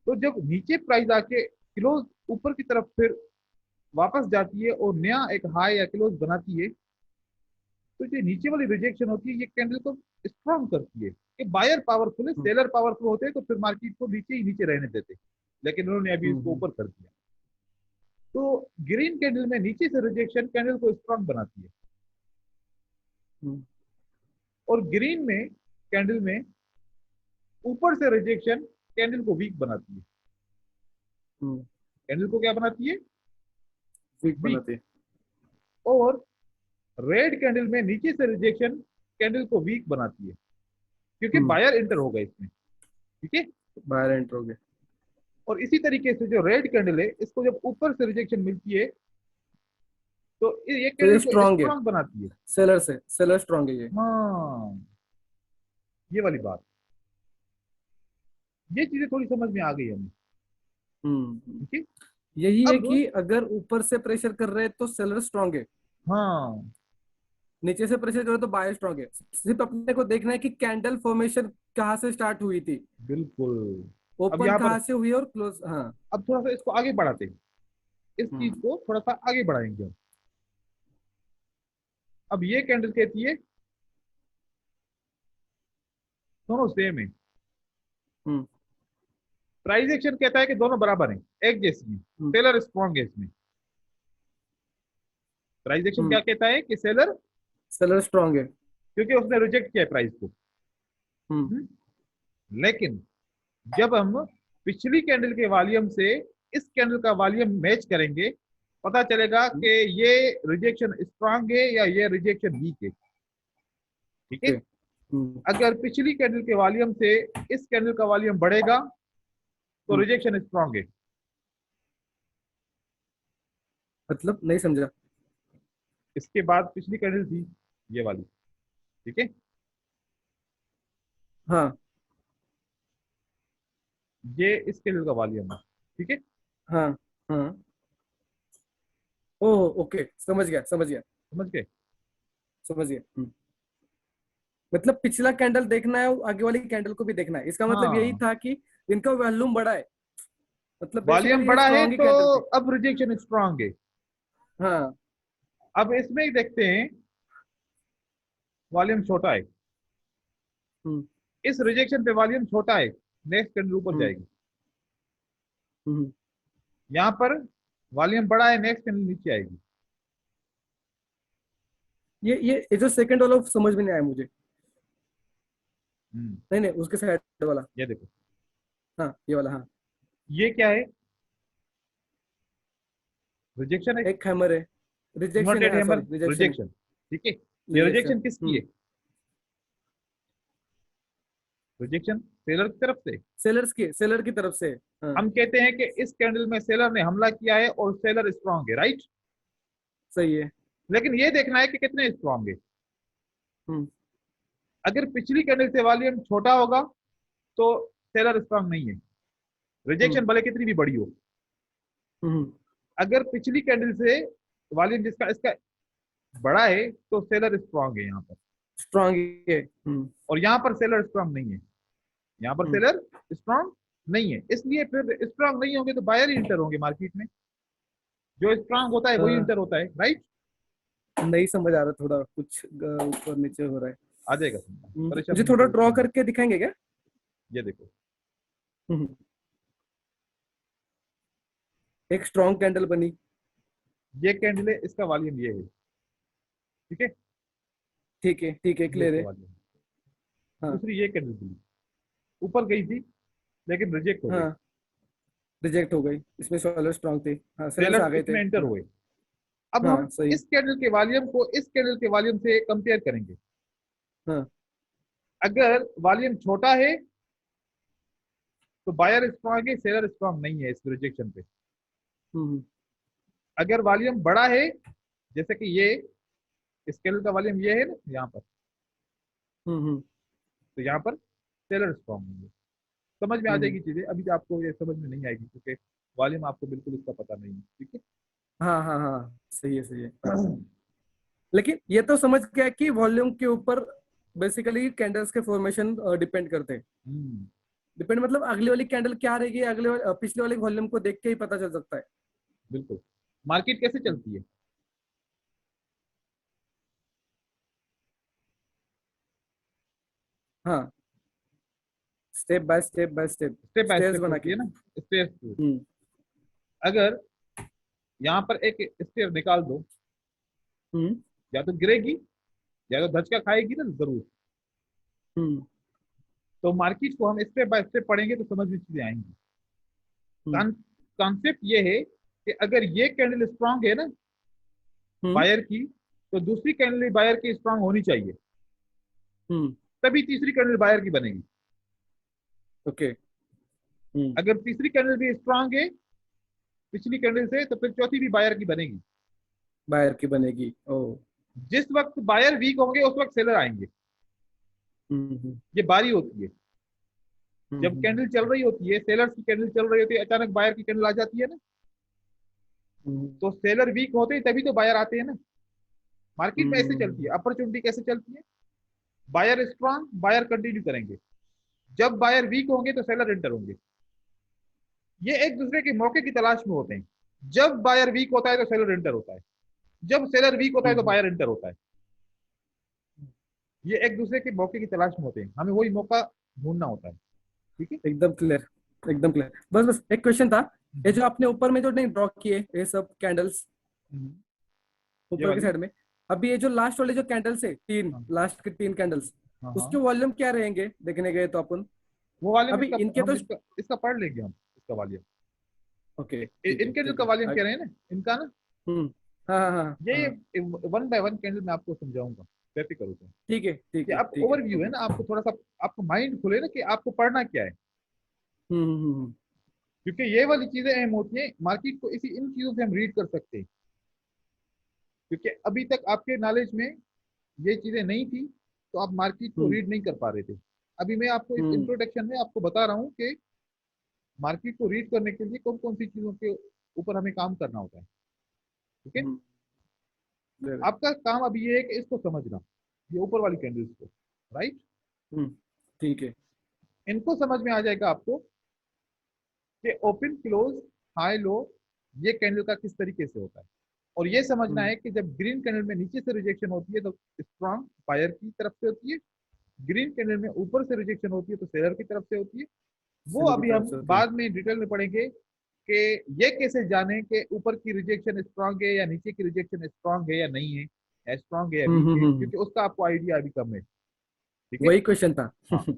तो जब नीचे प्राइस आके क्लोज ऊपर की तरफ फिर वापस जाती है और नया एक हाई या क्लोज बनाती है, तो जो नीचे वाली रिजेक्शन होती है ये कैंडल को स्ट्रॉन्ग करती है कि बायर पावरफुल है, हम्म सेलर पावरफुल होते हैं तो फिर मार्केट को नीचे ही नीचे रहने देते, लेकिन उन्होंने अभी इसको हम्म ऊपर कर दिया। तो ग्रीन कैंडल में नीचे से रिजेक्शन कैंडल को स्ट्रॉन्ग बनाती है, हम्म और ग्रीन में कैंडल में ऊपर से रिजेक्शन कैंडल को वीक बनाती है। हम्म कैंडल को क्या बनाती है? Weak weak. बनाते हैं। और रेड कैंडल में नीचे से रिजेक्शन कैंडल को वीक बनाती है, क्योंकि हम्म बायर एंटर होगा इसमें, ठीक है। बायर एंटर हो गए। और इसी तरीके से जो रेड कैंडल है इसको जब ऊपर से रिजेक्शन मिलती है तो ये तो ये कैंडल को स्ट्रांग है, स्ट्रॉन्ग बनाती है। सेलर से, सेलर स्ट्रांग है ये। हाँ, ये वाली बात, ये चीजें थोड़ी समझ में आ गई हमें, हम्म ठीक है। यही है अब कि अगर ऊपर से प्रेशर कर रहे हैं तो सेलर स्ट्रांग है, हाँ, नीचे से प्रेशर कर रहे हो तो बायर स्ट्रांग है। सिर्फ अपने को देखना है कि कैंडल फॉर्मेशन कहाँ से स्टार्ट हुई थी, बिल्कुल। अब ओपन यहाँ पर कहाँ से हुई और क्लोज। हाँ। अब थोड़ा सा इसको आगे बढ़ाते हैं, इस चीज हम्म को थोड़ा सा आगे बढ़ाएंगे हम। अब ये कैंडल कहती है दोनों सेम है, हम्म प्राइस एक्शन कहता है कि दोनों बराबर हैं, एक जैसी हैं, हम्म सेलर स्ट्रॉन्ग है इसमें। प्राइस एक्शन क्या हम्म कहता है कि सेलर, सेलर स्ट्रांग है। क्योंकि उसने रिजेक्ट किया है प्राइस को। हम्म हम्म? लेकिन जब हम पिछली कैंडल के वॉल्यूम से इस कैंडल का वॉल्यूम मैच करेंगे, पता चलेगा हम्म, कि ये रिजेक्शन स्ट्रांग है या ये रिजेक्शन वीक है, ठीक है। ओके। हम्म अगर पिछली कैंडल के वॉल्यूम से इस कैंडल का वॉल्यूम बढ़ेगा तो हम्म, रिजेक्शन स्ट्रांग है। मतलब नहीं समझा। इसके बाद पिछली कैंडल थी ये वाली, ठीक है। हाँ ये इस कैंडल का वॉल्यूम है, ठीक है। हाँ हाँ। ओह ओके, समझ गया समझ गया समझ गए? समझ गया। मतलब पिछला कैंडल देखना है, आगे वाली कैंडल को भी देखना है, इसका मतलब यही हाँ, था कि इनका वॉल्यूम बड़ा है, मतलब वॉल्यूम बेसिकली ये बड़ा है स्ट्रांग ही तो कैंडल थी। अब रिजेक्शन स्ट्रांग है। हाँ। अब इसमें ही देखते हैं, वॉल्यूम छोटा है, हम्म इस रिजेक्शन पे वॉल्यूम छोटा है, नेक्स्ट कैंडल ऊपर हम्म जाएगी। हम्म यहाँ पर वॉल्यूम बड़ा है, नेक्स्ट कैंडल नीचे आएगी। ये जो सेकंड वाला समझ में नहीं आया मुझे। हम्म, नहीं नहीं, उसके साइड वाला। ये देखो, हाँ ये वाला, हाँ। ये क्या है? रिजेक्शन है, एक हैमर है, रिजेक्शन है, इन्वर्टेड हाँ हैमर, सॉरी रिजेक्शन है। रिजेक्शन, ठीक है। ये रिजेक्शन। रिजेक्शन किसकी है? रिजेक्शन सेलर की तरफ से। सेलर की तरफ से। हाँ। हम कहते हैं कि इस कैंडल में सेलर ने हमला किया है और सेलर स्ट्रांग है, राइट। सही है। लेकिन ये देखना है कि कितने स्ट्रांग है। हम्म अगर पिछली कैंडल से वॉल्यूम छोटा होगा तो सेलर स्ट्रांग नहीं है, हम्म रिजेक्शन भले कितनी भी बड़ी हो। हम्म अगर पिछली कैंडल से वॉल्यूम जिसका इसका बड़ा है तो सेलर स्ट्रांग है यहाँ पर, स्ट्रांग है। और यहाँ पर सेलर स्ट्रांग नहीं है, यहाँ पर हम्म, सेलर स्ट्रांग नहीं है, इसलिए फिर स्ट्रांग नहीं होंगे तो बायर ही इंटर होंगे मार्केट में, जो स्ट्रांग होता है वही हाँ, इंटर होता है, राइट। नहीं समझ आ रहा, थोड़ा कुछ ऊपर नीचे हो रहा है। आ जाएगा समझ, परेशान मुझे होने की थोड़ा जरूरत ड्रॉ नहीं है। करके दिखाएंगे क्या? ये देखो, हम्म, एक स्ट्रॉन्ग कैंडल बनी। ये कैंडल है, इसका वॉल्यूम ये है, ठीक है, ठीक है, ये क्लियर इसका है। वॉल्यूम। हाँ दूसरी ये कैंडल थी, ऊपर गई थी लेकिन रिजेक्ट हो गई, हाँ, रिजेक्ट हो गई, इसमें सेलर स्ट्रॉन्ग थे, हाँ सेलर्स सेलर्स आ गए थे, इसमें एंटर हाँ। हुए। अब हम हाँ सही। इस कैंडल के वॉल्यूम को इस कैंडल के वॉल्यूम से कंपेयर करेंगे। हाँ। अगर वॉल्यूम छोटा है तो बायर स्ट्रांग है, सेलर स्ट्रांग नहीं है इस रिजेक्शन पे। हम्म अगर वॉल्यूम बड़ा है, जैसे कि ये इस कैंडल का वॉल्यूम ये है ना यहाँ पर, हम्म तो यहाँ पर सेलर स्ट्रांग होंगे। समझ में आ हम्म, जाएगी चीजें, अभी तो आपको ये समझ में नहीं आएगी क्योंकि वॉल्यूम आपको बिल्कुल इसका पता नहीं है, ठीक हाँ हाँ हाँ, सही है सही है। है। लेकिन ये तो समझ गया कि वॉल्यूम के ऊपर बेसिकली कैंडल्स के फॉर्मेशन डिपेंड करते हैं। हम्म, डिपेंड मतलब अगली वाली कैंडल क्या रहेगी, पिछले वाले वॉल्यूम को देख के ही पता चल सकता है। बिल्कुल। मार्केट कैसे चलती है? हाँ, step by step by step, step by stairs step बना चलती के। है ना, स्टेप। हम्म अगर यहाँ पर एक स्टेप निकाल दो, हम्म या तो गिरेगी या तो धचका खाएगी ना जरूर। हम्म तो मार्केट को हम स्टेप बाय स्टेप पढ़ेंगे तो समझ में चीजें आएंगी। हम्म कॉन्सेप्ट ये है कि अगर ये कैंडल स्ट्रांग है ना हम्म बायर की, तो दूसरी कैंडल बायर की स्ट्रांग होनी चाहिए, हम्म तभी तीसरी कैंडल बायर की बनेगी। ओके। हम्म अगर तीसरी कैंडल भी स्ट्रांग है पिछली कैंडल से, तो फिर चौथी भी बायर की बनेगी। बायर की बनेगी, ओ। जिस वक्त बायर वीक होंगे उस वक्त सेलर आएंगे, हम्म ये बारी होती है। जब हम्म कैंडल चल रही होती है, सेलर्स की कैंडल चल रही होती है, अचानक बायर की कैंडल आ जाती है ना, हम्म तो सेलर वीक होते हैं तभी तो बायर आते हैं ना। मार्केट में ऐसे चलती है। हम्म अपॉर्चुनिटी कैसे चलती है? बायर स्ट्रांग, बायर कंटिन्यू करेंगे, जब बायर वीक होंगे तो सेलर एंटर होंगे। ये एक दूसरे के मौके की तलाश में होते हैं। जब बायर वीक होता है तो सेलर एंटर होता है, जब सेलर वीक होता है तो हम्म, बायर एंटर होता है। ये एक दूसरे के मौके की तलाश में होते हैं, हमें वही मौका ढूंढना होता है, ठीक है। एकदम क्लियर, एकदम क्लियर। बस बस एक क्वेश्चन था, ये जो आपने ऊपर में जो नहीं ड्रॉ किए ये सब कैंडल्स हम्म, ये ऊपर की वाली। साइड में, अभी ये जो लास्ट वाले जो कैंडल्स है, तीन हाँ लास्ट के तीन कैंडल्स, हाँ हाँ। उसके वॉल्यूम क्या रहेंगे देखने गए तो अपन? वो वाले में अभी इसका इनके तो, हम इसका इसका पढ़ लेंगे हम, इसका वॉल्यूम। ओके ठीक है इनके जो ठीक का है वॉल्यूम कह रहे हैं ना इनका ना, हम्म, हाँ हाँ हाँ हाँ, ये वन बाय वन कैंडल मैं आपको समझाऊंगा, बेफिक्र होकर। ठीक है ठीक ये है आप ठीक है, ओवरव्यू है ओके। ना, आपको थोड़ा सा आपको माइंड खुले ना कि आपको पढ़ना क्या है, हम्म हम्म हम्म क्योंकि ये वाली चीजें अहम होती हैं। मार्केट को इसी इन चीजों से हम रीड कर सकते हैं, क्योंकि अभी तक आपके नॉलेज में ये चीजें नहीं थी, तो आप मार्केट को हम्म रीड नहीं कर पा रहे थे। अभी मैं आपको इस हम्म इंट्रोडक्शन में आपको बता रहा हूँ कि मार्केट को रीड करने के लिए कौन कौन सी चीजों के ऊपर हमें काम करना होता है, ठीक है। हम्म, हम्म, आपका काम अभी ये है कि इसको समझना, ये ऊपर वाली कैंडल्स को, राइट। हम्म, ठीक है। इनको समझ में आ जाएगा आपको कि ओपन क्लोज हाई लो ये कैंडल का किस तरीके से होता है। और ये समझना हम्म, है कि जब ग्रीन कैंडल में नीचे से रिजेक्शन होती है तो स्ट्रांग बायर की तरफ से होती है, ग्रीन कैंडल में ऊपर से रिजेक्शन होती है तो सेलर की तरफ से होती है। वो सेलर की अभी तरफ हम से होती है। बाद में डिटेल में पढ़ेंगे कि ये कैसे जाने कि ऊपर की रिजेक्शन स्ट्रांग है या नीचे की रिजेक्शन स्ट्रांग है या नहीं है, या स्ट्रांग है या वीक है, हम्म, क्योंकि उसका आपको आइडिया अभी कम है, ठीक है। वही क्वेश्चन था। हाँ, ठीक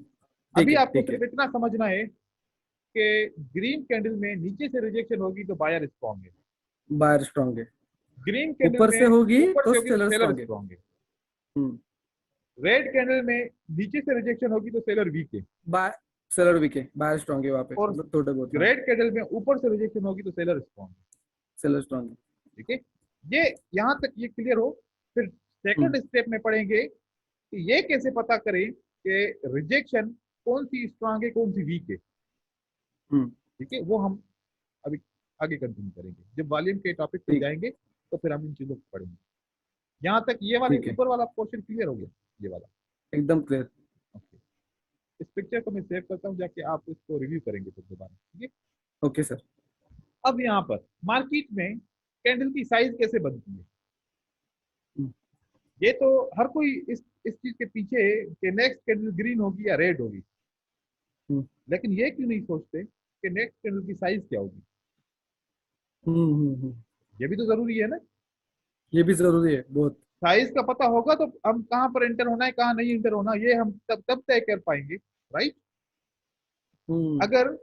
अभी है आपको ठीक है, सिर्फ इतना समझना है कि ग्रीन कैंडल में नीचे से रिजेक्शन होगी तो बायर स्ट्रांग है, बायर स्ट्रांग है, ग्रीन कैंडल ऊपर से में होगी ऊपर तो से होगी तो सेलर सेलर स्ट्रांग है। स्ट्रांग है, हम्म, रेड कैंडल में नीचे से रिजेक्शन होगी तो सेलर वीक है, बाय सेलर वीक है, बायर स्ट्रांग है वहाँ पे, और मतलब थोड़े बहुत, हाँ। रेड कैंडल में ऊपर से रिजेक्शन होगी तो सेलर स्ट्रांग है, सेलर स्ट्रांग है। ठीक है। ये यहाँ तक ये क्लियर हो, फिर हम्म सेकंड स्टेप में पढ़ेंगे कि ये कैसे पता करें कि रिजेक्शन कौन सी स्ट्रांग है कौन सी वीक है, हम्म, ठीक है। वो हम अभी आगे कंटिन्यू करेंगे जब वॉल्यूम के टॉपिक पे ठीक, जाएंगे। तो फिर हम इन चीजों को पढ़ेंगे। यहाँ तक ये वाले ठीक है, ऊपर वाला पोर्शन क्लियर हो गया, ये वाला। एकदम क्लियर। ओके, इस पिक्चर को मैं सेव करता हूँ, जाके आप इसको रिव्यू करेंगे फिर दोबारा, ठीक है। Okay sir. अब यहाँ पर मार्केट में कैंडल की साइज कैसे बनती है, हम्म, ये तो हर कोई इस चीज के पीछे कि नेक्स्ट कैंडल ग्रीन होगी या रेड होगी, हम्म, लेकिन ये क्यों नहीं सोचते कि नेक्स्ट कैंडल की साइज क्या होगी। हम्म। ये भी तो जरूरी है ना। ये भी जरूरी है बहुत। साइज का पता होगा तो हम कहाँ पर एंटर होना है, कहाँ नहीं एंटर होना, ये हम तब तब तय कर पाएंगे, राइट। हम्म, अगर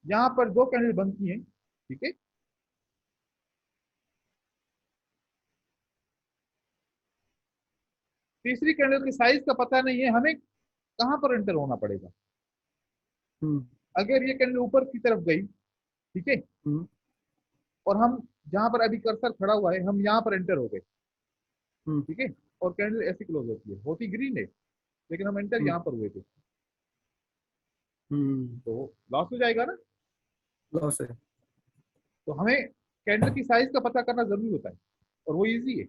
यहाँ पर दो कैंडल बनती हैं, ठीक है, तीसरी कैंडल की साइज का पता नहीं है, हमें कहाँ पर एंटर होना पड़ेगा। हम्म, अगर ये कैंडल ऊपर की तरफ गई, ठीक है, हम्म, और हम जहां पर अभी कर्सर खड़ा हुआ है हम यहाँ पर एंटर हो गए, हम्म, ठीक है, और कैंडल ऐसी क्लोज होती है, होती ग्रीन है, लेकिन हम एंटर हम्म, यहाँ पर हुए थे, हम्म। तो लॉस हो जाएगा ना। लॉस है। तो हमें कैंडल की साइज का पता करना जरूरी होता है, और वो इजी है,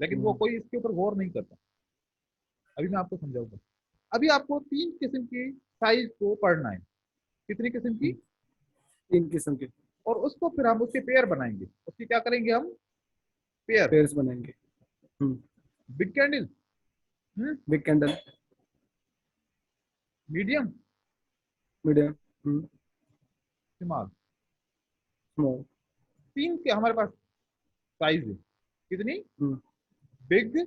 लेकिन वो हम्म, कोई इसके ऊपर गौर नहीं करता। अभी मैं आपको समझाऊंगा। अभी आपको तीन किस्म की साइज को पढ़ना है। कितनी किस्म की, हम्म। 3 किस्म के और उसको फिर हम उसके पेयर बनाएंगे, उसकी क्या करेंगे हम, पेयर। पेयर्स बनाएंगे। Hmm. Big candle, big candle. Medium, medium. Hmm. Small. Small. तीन के हमारे पास साइज है, कितनी, हम्म, बिग,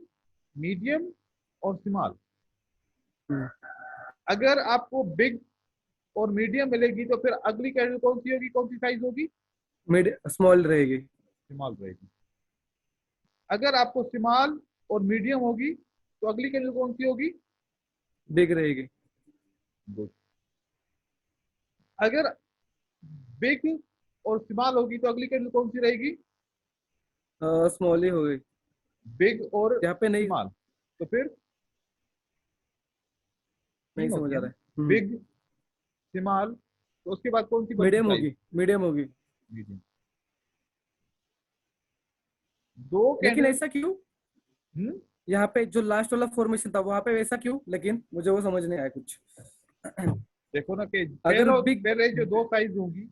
मीडियम और स्मॉल। हम्म। अगर आपको बिग और मीडियम मिलेगी तो फिर अगली कैटेगरी कौन सी होगी, कौन सी साइज होगी, मिड स्मॉल रहेगी। स्मॉल रहेगी। अगर आपको स्मॉल और मीडियम होगी तो अगली कैटेगरी कौन सी होगी, बिग रहेगी। गुड। अगर बिग और स्मॉल होगी तो अगली कैटेगरी कौन सी रहेगी, स्मॉल ही हो गई। बिग और यहाँ पे नहीं, स्मॉल। तो फिर नहीं तीन समझ होती आ है रहा ना, है। बिग, स्मॉल, तो उसके बाद कौन सी बनती मीडियम साइज, होगी, मीडियम होगी। मीडियम। दो लेकिन कैंडल, ऐसा क्यों? हम्म, यहाँ पे जो लास्ट वाला फॉर्मेशन था वहां पे वैसा क्यों? लेकिन मुझे वो समझ नहीं आया कुछ। देखो ना कि अगर पहले बिग। पहले जो दो साइज होंगी,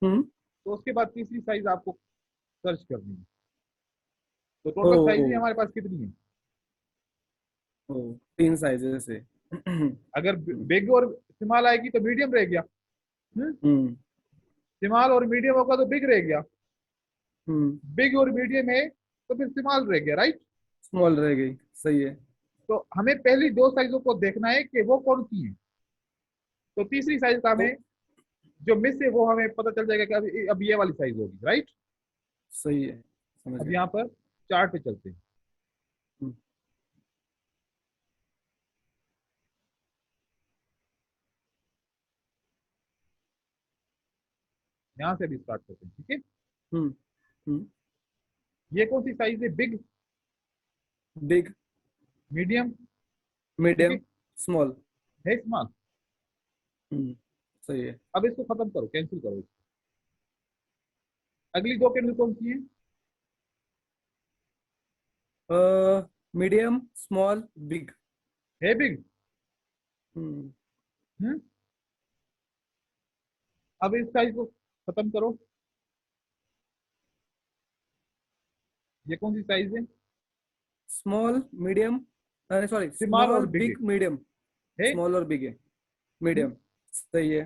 हम्म। तो उसके बाद तीसरी साइज आपको सर्च करनी है। तो ओ, टोटल साइज ओ, ही हमारे पास कितनी है, ओ, 3 साइजेस से। अगर बिग और स्मॉल आएगी तो मीडियम रह गया, हम्म, स्मॉल और मीडियम होगा तो बिग रह गया, हम्म। बिग और मीडियम है तो फिर स्मॉल रह गया, राइट। स्मॉल रह गई, सही है। तो हमें पहली दो साइजों को देखना है कि वो कौन सी है, तो तीसरी साइज का तो हमें जो मिस है वो हमें पता चल जाएगा कि अब ये वाली साइज होगी, राइट। सही है, समझ अब गया। यहाँ पर चार्ट पे चलते हैं। हम्म, यहाँ से भी स्टार्ट करते हैं, ठीक है। हम्म, हम्म। ये कौन सी साइज है, बिग, बिग, मीडियम, ठीक है, मीडियम, स्मॉल। है स्मॉल। हम्म, सही है। अब इसको खत्म करो, कैंसिल करो इसको। अगली दो कैंडल कौन सी है, मीडियम, स्मॉल, बिग। है बिग। हम्म, हम्म, अब इस साइज को खत्म करो, ये कौन सी साइज है, स्मॉल, मीडियम, अरे सॉरी, स्मॉल और स्मॉल, बिग बिग, मीडियम। है। स्मॉल और बिग है। हम्म, मीडियम। सही है।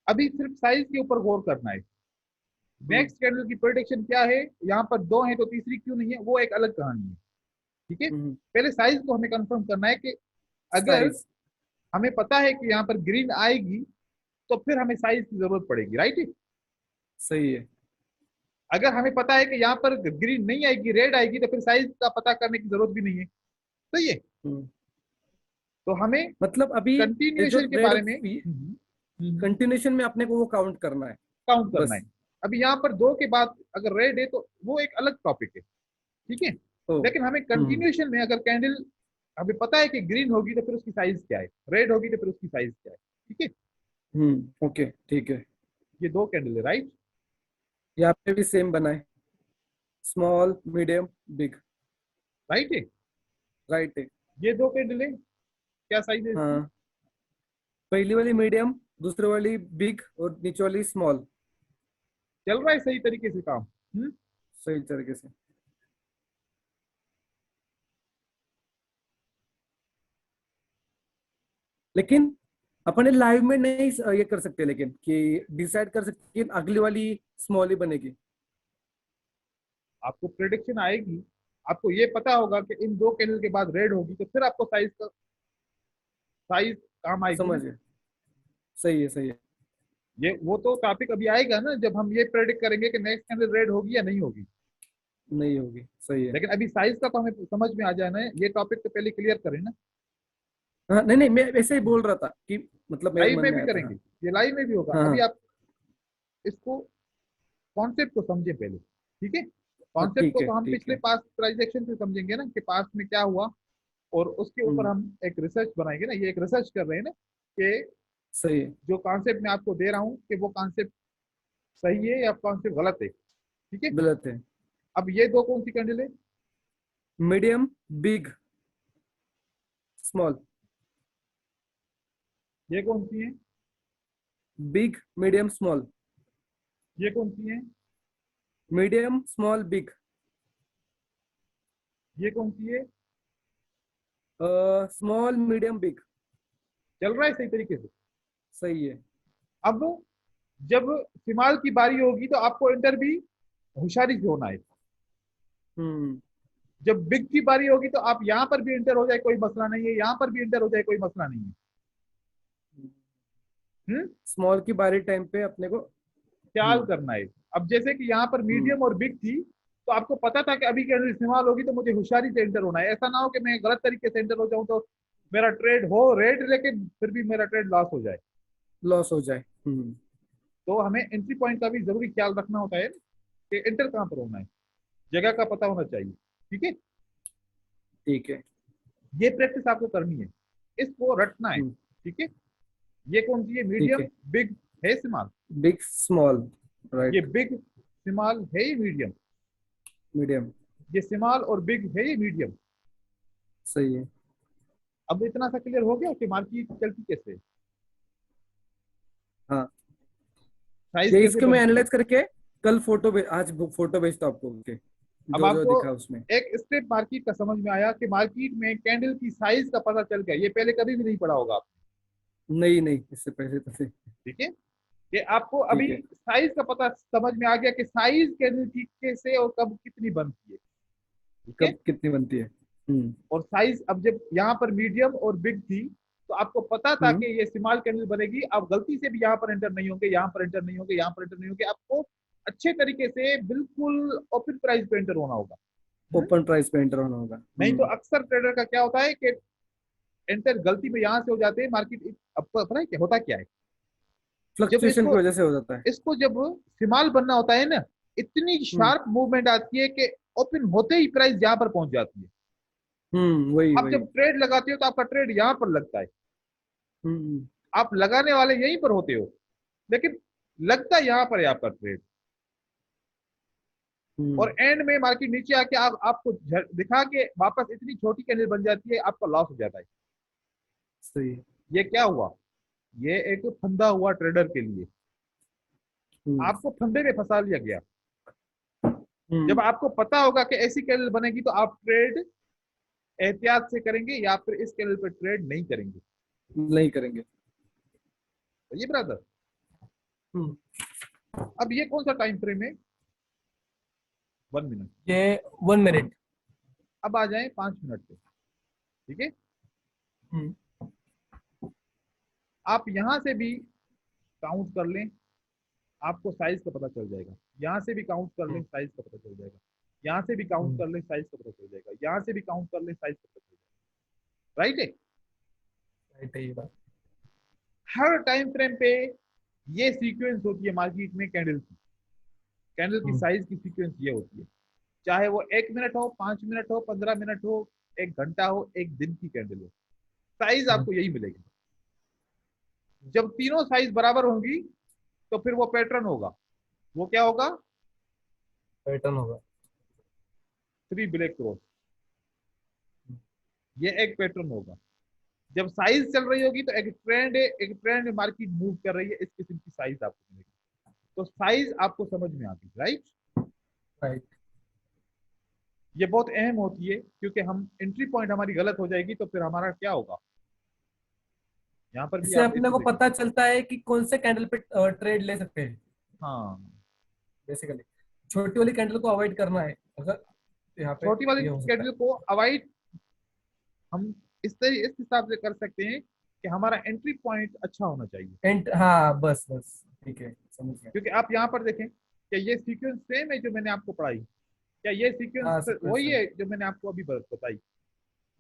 अभी सिर्फ साइज के ऊपर गौर करना है। हम्म, नेक्स्ट कैंडल की प्रोडिक्शन क्या है, यहाँ पर दो है तो तीसरी क्यों नहीं है, वो एक अलग कहानी है, ठीक है। हम्म। पहले साइज को हमें कंफर्म करना है कि अगर साइज। हमें पता है कि यहाँ पर ग्रीन आएगी तो फिर हमें साइज की जरूरत पड़ेगी, राइट। सही है। अगर हमें पता है कि यहाँ पर ग्रीन नहीं आएगी, रेड आएगी, तो फिर साइज का पता करने की जरूरत भी नहीं है, सही है। हम्म। तो हमें मतलब अभी ये जो कंटिन्यूएशन के रेड बारे में कंटिन्यूशन में अपने को वो काउंट करना है काउंट करना है। बस। अभी यहाँ पर दो के बाद अगर रेड है तो वो एक अलग टॉपिक है, ठीक है। ओ। लेकिन हमें हम्म, कंटिन्यूएशन में अगर कैंडल हमें पता है कि ग्रीन होगी तो फिर उसकी साइज क्या है, रेड होगी तो फिर उसकी साइज क्या है, ठीक है। ओके, ठीक है। ये दो कैंडल है, राइट? यहाँ पे भी सेम बना है, स्मॉल मीडियम बिग। राइट है। राइट है। ये दो कैंडल है, क्या साइज है इसकी? हाँ, पहली वाली मीडियम, दूसरी वाली बिग और नीचे वाली स्मॉल। चल रहा है सही तरीके से काम? सही तरीके से। लेकिन अपने लाइव में नहीं ये कर सकते, लेकिन कि डिसाइड कर सकते कि अगली वाली स्मॉल ही बनेगी। आपको प्रिडिक्शन आएगी, आपको ये पता होगा कि इन दो कैंडल के बाद रेड होगी, तो फिर आपको साइज काम आएगी ना। समझ गए। सही है, सही है। ये वो तो टॉपिक अभी आएगा ना, जब हम ये प्रेडिक्ट करेंगे कि नेक्स्ट कैंडल रेड होगी या नहीं होगी। नहीं होगी, सही है। लेकिन अभी साइज का तो हमें समझ में आ जाना है, ये टॉपिक तो पहले क्लियर करें ना। हाँ, नहीं नहीं, मैं वैसे ही बोल रहा था कि मतलब मेरे लाइव मन में में भी आया था। करेंगे, ये लाइव में भी होगा। हाँ अभी हाँ आप इसको कॉन्सेप्ट को समझें पहले, ठीक है? कॉन्सेप्ट को ठीक है, तो हम ठीक पिछले है। पास्ट ट्रांजेक्शन से समझेंगे ना, कि पास्ट में क्या हुआ, और उसके ऊपर हम्म। हम एक रिसर्च बनाएंगे ना। ये एक रिसर्च कर रहे हैं ना, कि सही है। जो कॉन्सेप्ट मैं आपको दे रहा हूँ कि वो कॉन्सेप्ट सही है या कॉन्सेप्ट गलत है, ठीक है? गलत है। अब ये दो कौन सी कैंडल है? Medium big small. ये कौन सी है? Big medium small. ये कौन सी है? Medium small big. ये कौन सी है? Small medium big. चल रहा है सही तरीके से? सही है। अब जब इस्तेमाल की बारी होगी तो आपको इंटर भी होशियारी से होना है। हम्म। जब बिग की बारी होगी तो आप यहाँ पर भी इंटर हो जाए कोई मसला नहीं है, यहाँ पर भी इंटर हो जाए कोई मसला नहीं है। हम्म। स्मॉल की बारी टाइम पे अपने को। ख्याल हम्म। करना है। अब जैसे कि यहाँ पर हम्म। मीडियम और बिग थी, तो आपको पता था कि अभी कैंडल इस्तेमाल होगी, तो मुझे होशियारी से एंटर होना है। ऐसा ना हो कि मैं गलत तरीके से एंटर हो जाऊं तो मेरा ट्रेड हो रेड, लेकिन फिर भी मेरा ट्रेड लॉस हो जाए। लॉस हो जाए। हम्म। तो हमें एंट्री पॉइंट का भी जरूरी ख्याल रखना होता है कि एंटर कहाँ पर होना है, जगह का पता होना चाहिए, ठीक है? ठीक है। ये प्रैक्टिस आपको करनी है, इसको रटना है, हम्म। ठीक है? ये कौन सी है? ठीक मीडियम है। बिग है स्मॉल? Big small. ये राइट। बिग स्मॉल है ये मीडियम? मीडियम। ये स्मॉल और बिग है ये मीडियम? सही है। अब इतना सा क्लियर हो गया कि मार्केट चलती कैसे है, हाँ, साइज ये कैसे इसको मैं बनती है। एनालाइज करके कल आज फोटो भेजता हूँ आपको के, अब जो जो आपको दिखा उसमें। एक स्टेप मार्केट का समझ में आया कि मार्केट में कैंडल की साइज का पता चल गया, ये पहले कभी भी नहीं पढ़ा होगा आपने, नहीं नहीं, इससे पहले तो नहीं। ठीक है? कि आपको अभी ठीक है। साइज का पता समझ में आ गया कि साइज कैंडल की कैसे और कब कितनी बनती है, ठीक है? कब कितनी बनती है। हम्म। और साइज अब जब यहाँ पर मीडियम और बिग थी, तो आपको पता था हम्म। कि ये स्मॉल कैंडल बनेगी। आप गलती से भी यहाँ पर एंटर नहीं होंगे, यहाँ पर एंटर नहीं होंगे, यहाँ पर एंटर नहीं होंगे। आपको अच्छे तरीके से बिल्कुल ओपन प्राइस पे एंटर होना होगा। हम्म? ओपन प्राइस पे एंटर होना होगा। नहीं तो अक्सर ट्रेडर का क्या होता है कि एंटर गलती में यहां से हो जाते हैं मार्केट। अब पता है क्या होता क्या है? जब फ्लक्चुएशन की इसको वजह से हो जाता है। इसको जब इस्तेमाल बनना होता है ना, इतनी हम्म। शार्प मूवमेंट आती है कि ओपन होते ही प्राइस यहाँ पर पहुंच जाती है। वही आप वही। जब ट्रेड लगाते हो तो आपका ट्रेड यहाँ पर लगता है, हम्म। आप लगाने वाले यहीं पर होते हो, लेकिन लगता यहाँ पर है आपका ट्रेड। और हम्म। एंड में मार्केट नीचे आके आपको दिखा के वापस इतनी छोटी कैंडल बन जाती है, आपका लॉस हो जाता है। सही है। ये क्या हुआ? ये एक फंदा हुआ ट्रेडर के लिए। हम्म। आपको फंदे में फंसा लिया गया। जब हम्म। आपको पता होगा कि ऐसी कैंडल बनेगी, तो आप ट्रेड एहतियात से करेंगे, या फिर इस कैंडल पर ट्रेड नहीं करेंगे। नहीं करेंगे। तो ये ब्रदर, हम्म। अब ये कौन सा टाइम फ्रेम है? 1 मिनट। ये 1 मिनट। अब आ जाए 5 मिनट पे, ठीक है? हम्म। आप यहां से भी काउंट कर लें, आपको साइज का पता चल जाएगा। यहाँ से भी काउंट कर लें, साइज का पता चल जाएगा। यहाँ से भी काउंट कर लें, साइज का पता चल जाएगा। यहाँ से भी काउंट कर लें, साइज का पता चल जाएगा। राइट है? राइट है ये बात। हर टाइम फ्रेम पे ये सीक्वेंस होती है मार्केट में कैंडल की। कैंडल की हम्म। साइज की सीक्वेंस ये होती है, चाहे वो 1 मिनट हो, 5 मिनट हो, 15 मिनट हो, 1 घंटा हो, एक दिन की कैंडल हो, साइज हम्म। आपको यही मिलेगी। जब तीनों साइज बराबर होंगी, तो फिर वो पैटर्न होगा। वो क्या होगा? पैटर्न होगा। 3 ब्लैक क्रॉस, ये एक पैटर्न होगा। जब साइज चल रही होगी तो एक ट्रेंड मार्केट मूव कर रही है, इस किस्म की साइज आपको मिलेगी। तो साइज आपको समझ में आती है, राइट? राइट। ये बहुत अहम होती है, क्योंकि हम एंट्री पॉइंट हमारी गलत हो जाएगी तो फिर हमारा क्या होगा? यहाँ पर भी इससे आप अपने देखो को देखो। पता चलता है कि कौन से कैंडल पे ट्रेड ले सकते हैं। हाँ, बेसिकली छोटी वाली कैंडल को अवॉइड करना है अगर यहाँ पे छोटी वाली ये हो सकता कैंडल को अवॉइड हम इस हिसाब से कर सकते हैं कि हमारा एंट्री पॉइंट अच्छा होना चाहिए। है। एंड हाँ, बस बस ठीक है, समझ गया। क्योंकि आप यहाँ पर देखें कि ये सीक्वेंस सेम है जो मैंने आपको पढ़ाई, क्या ये सीक्वेंस हाँ, सीक्वेंस वही है। है जो मैंने आपको अभी बताई?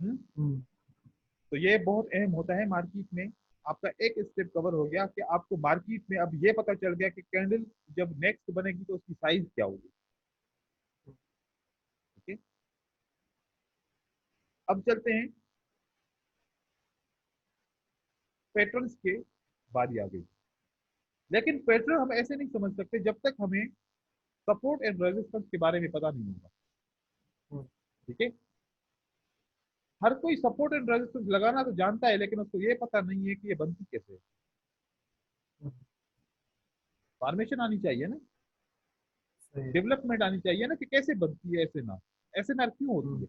हम्म? हम्म। तो ये बहुत अहम होता है मार्केट में। आपका एक स्टेप कवर हो गया कि आपको मार्केट में अब ये पता चल गया कि कैंडल जब नेक्स्ट बनेगी तो उसकी साइज क्या होगी। ठीक है, अब चलते हैं पैटर्न्स के, बारी आ गई। लेकिन पैटर्न हम ऐसे नहीं समझ सकते जब तक हमें सपोर्ट एंड रेजिस्टेंस के बारे में पता नहीं होगा। हम्म। ठीक है, हर कोई सपोर्ट एंड रेजिस्टेंस लगाना तो जानता है, लेकिन उसको ये पता नहीं है कि ये बनती कैसे है। हम्म। फॉर्मेशन आनी चाहिए ना, सही है। डेवलपमेंट आनी चाहिए ना, कि कैसे बनती है ऐसे नार, ऐसे नार क्यों होती हम्म। है,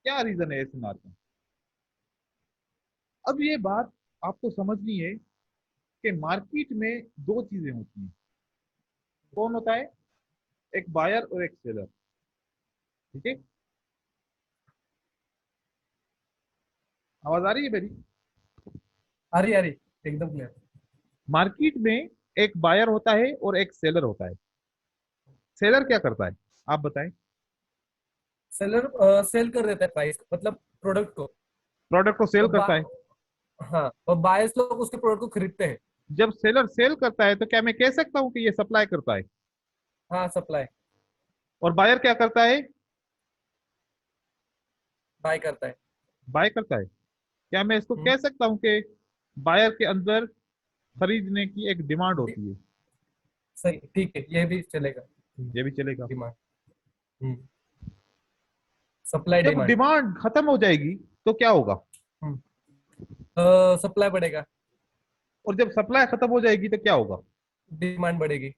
क्या रीजन है ऐसे नार का। अब ये बात आपको समझनी है कि मार्केट में दो चीजें होती हैं। कौन होता है? एक बायर और एक सेलर। ठीक है, आवाज आ रही है मेरी? अरे अरे, एकदम क्लियर। मार्केट में एक बायर होता है और एक सेलर होता है। सेलर क्या करता है, आप बताएं? सेलर सेल कर देता है प्राइस, मतलब प्रोडक्ट को। प्रोडक्ट को सेल और करता है। हाँ, और बायर्स लोग उसके प्रोडक्ट को खरीदते हैं। जब सेलर सेल करता है तो क्या मैं कह सकता हूं कि ये सप्लाई करता है? हाँ, सप्लाई। और बायर क्या करता है? बाय करता है। बाय करता है। क्या मैं इसको हम्म। कह सकता हूं कि बायर के अंदर खरीदने की एक डिमांड होती है? सही, ठीक है, ये भी चलेगा। ये भी चलेगा। डिमांड। हम्म। सप्लाई जब डिमांड। डिमांड खत्म हो जाएगी तो क्या होगा? सप्लाई बढ़ेगा। और जब सप्लाई खत्म हो जाएगी तो क्या होगा? डिमांड बढ़ेगी।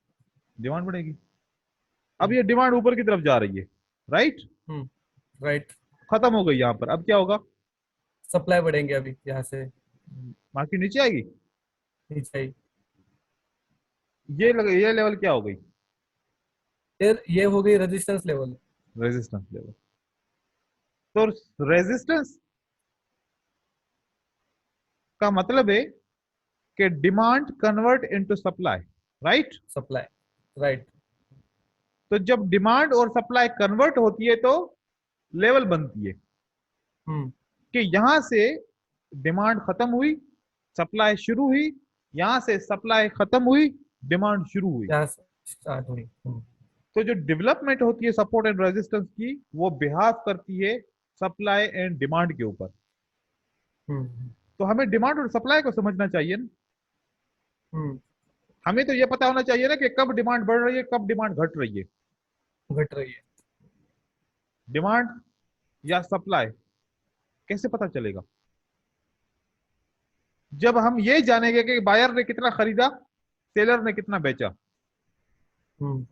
डिमांड बढ़ेगी। अब हम्म। ये डिमांड ऊपर की तरफ जा रही है, राइट? हम्म। राइट। खत्म हो गई यहाँ पर, अब क्या होगा? सप्लाई बढ़ेंगे अभी यहाँ से मार्केट नीचे आएगी। नीचे ही। ये लेवल क्या हो गई? फिर ये हो गई रेजिस्टेंस लेवल। Resistance level. तो रेजिस्टेंस का मतलब है कि demand convert into supply, right? Supply. Right. तो जब डिमांड और सप्लाई कन्वर्ट होती है तो लेवल बनती है हम्म। कि यहां से डिमांड खत्म हुई, सप्लाई शुरू हुई, यहां से सप्लाई खत्म हुई, डिमांड शुरू हुई। यहाँ से स्टार्ट हुई। तो जो डेवलपमेंट होती है सपोर्ट एंड रेजिस्टेंस की, वो बिहाव करती है सप्लाई एंड डिमांड के ऊपर। हम्म। तो हमें डिमांड और सप्लाई को समझना चाहिए ना। हम्म। हमें तो ये पता होना चाहिए ना कि कब डिमांड बढ़ रही है, कब डिमांड घट रही है। घट रही है। डिमांड या सप्लाई कैसे पता चलेगा? जब हम ये जानेंगे कि बायर ने कितना खरीदा, सेलर ने कितना बेचा। हम्म।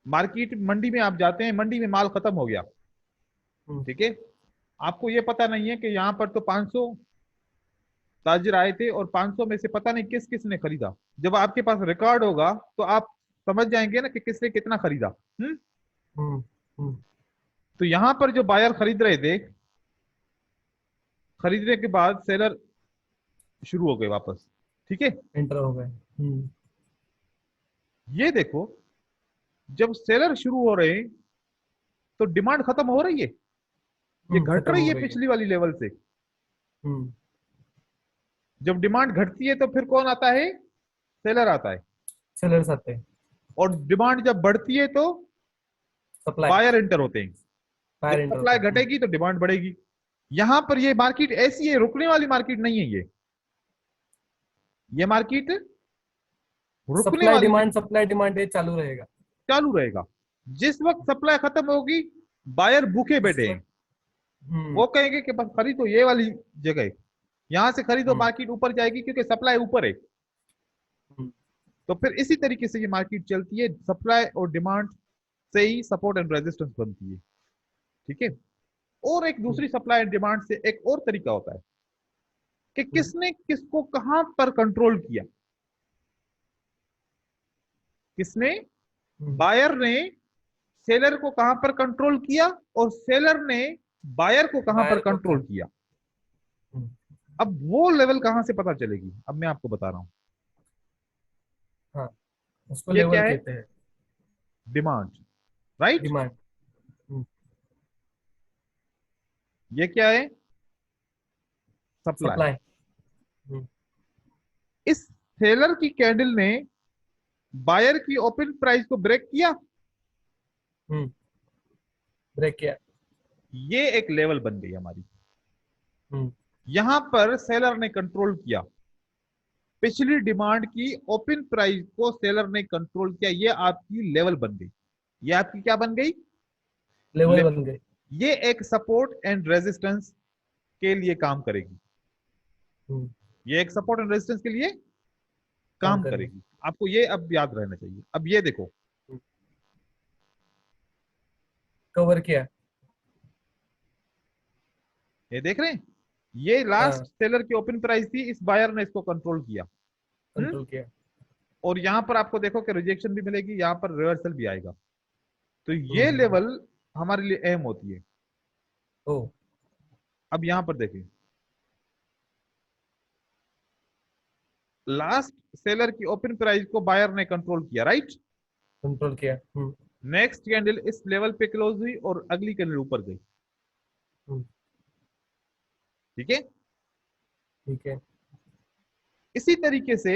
मार्केट मंडी में आप जाते हैं, मंडी में माल खत्म हो गया। हम्म। ठीक है, आपको ये पता नहीं है कि यहाँ पर तो 500 ताजिर आए थे और 500 में से पता नहीं किस किस ने खरीदा। जब आपके पास रिकॉर्ड होगा तो आप समझ जाएंगे ना कि किसने कितना खरीदा। हम्म। हम्म। हम्म। तो यहाँ पर जो बायर खरीद रहे थे, खरीदने के बाद सेलर शुरू हो गए वापस। ठीक है, एंटर हो गए। ये देखो, जब सेलर शुरू हो रहे हैं तो डिमांड खत्म हो रही है, ये घट खत्म रही हो है गई है। पिछली वाली लेवल से। हम्म। जब डिमांड घटती है तो फिर कौन आता है? सेलर आता है। सेलर्स आते हैं। और डिमांड जब बढ़ती है तो सप्लाई। बायर एंटर होते हैं। फायर जब एंटर होता सप्लाई है। घटेगी तो डिमांड बढ़ेगी। यहां पर ये मार्केट ऐसी है, रुकने वाली मार्केट नहीं है ये मार्केट रुकने वाली नहीं, सप्लाई डिमांड ये चालू रहेगा। चालू रहेगा। जिस वक्त सप्लाई खत्म होगी, बायर भूखे उस बैठे हैं, वक्त। हम्म। वो कहेंगे कि बस खरीदो ये वाली जगह, यहां से खरीदो, हम्म। मार्केट ऊपर जाएगी क्योंकि सप्लाई ऊपर है। हम्म। तो फिर इसी तरीके से ये मार्केट चलती है, सप्लाई और डिमांड से ही सपोर्ट एंड रेजिस्टेंस बनती है। ठीक है। और एक हम्म। दूसरी सप्लाई एंड डिमांड से एक और तरीका होता है कि हम्म। किसने किसको कहां पर कंट्रोल किया। किसने, हम्म। बायर ने सेलर को कहां पर कंट्रोल किया, और सेलर ने बायर को कहां पर बायर को कंट्रोल किया। हम्म। अब वो लेवल कहां से पता चलेगी, अब मैं आपको बता रहा हूं। हाँ, उसको ये क्या लेवल है, कहते हैं। Demand, right. डिमांड। ये क्या है, सप्लाई। सप्लाई। इस सेलर की कैंडल ने बायर की ओपन प्राइस को ब्रेक किया, ब्रेक किया। ये एक लेवल बन गई हमारी। हम्म। यहां पर सेलर ने कंट्रोल किया, पिछली डिमांड की ओपन प्राइस को सेलर ने कंट्रोल किया, ये आपकी लेवल बन गई। ये आपकी क्या बन गई, लेवल ले, बन गई। ये एक सपोर्ट एंड रेजिस्टेंस के लिए काम करेगी। हम्म। ये एक सपोर्ट एंड रेजिस्टेंस के लिए काम काम करेगी। करेगी। आपको ये अब याद रहना चाहिए। अब ये देखो, कवर किया। ये देख रहे हैं, ये लास्ट हाँ, सेलर की ओपन प्राइस थी, इस बायर ने इसको कंट्रोल किया। हम्म। कंट्रोल किया। और यहां पर आपको देखो कि रिजेक्शन भी मिलेगी, यहां पर रिवर्सल भी आएगा। तो हम्म। ये लेवल हमारे लिए अहम होती है। ओ। अब यहां पर देखिए, लास्ट सेलर की ओपन प्राइस को बायर ने कंट्रोल किया, राइट। कंट्रोल किया। नेक्स्ट कैंडल इस लेवल पे क्लोज हुई और अगली कैंडल ऊपर गई। हम्म। ठीक है। ठीक है। इसी तरीके से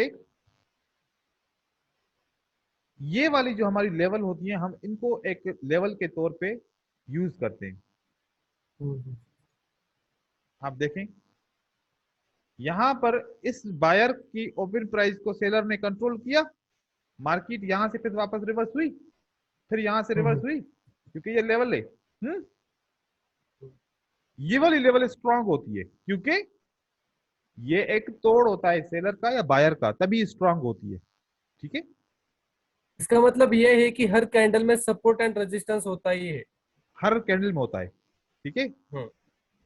ये वाली जो हमारी लेवल होती है, हम इनको एक लेवल के तौर पे यूज करते हैं। हम्म। आप देखें, यहां पर इस बायर की ओपन प्राइस को सेलर ने कंट्रोल किया, मार्केट यहां से फिर वापस रिवर्स हुई, फिर यहां से रिवर्स हम्म। हुई, क्योंकि ये लेवल है। ये वाली लेवल स्ट्रांग होती है क्योंकि ये एक तोड़ होता है सेलर का या बायर का, तभी स्ट्रांग होती है। ठीक है। इसका मतलब ये है कि हर कैंडल में सपोर्ट एंड रेजिस्टेंस होता ही है। हर कैंडल में होता है। ठीक है। हम्म।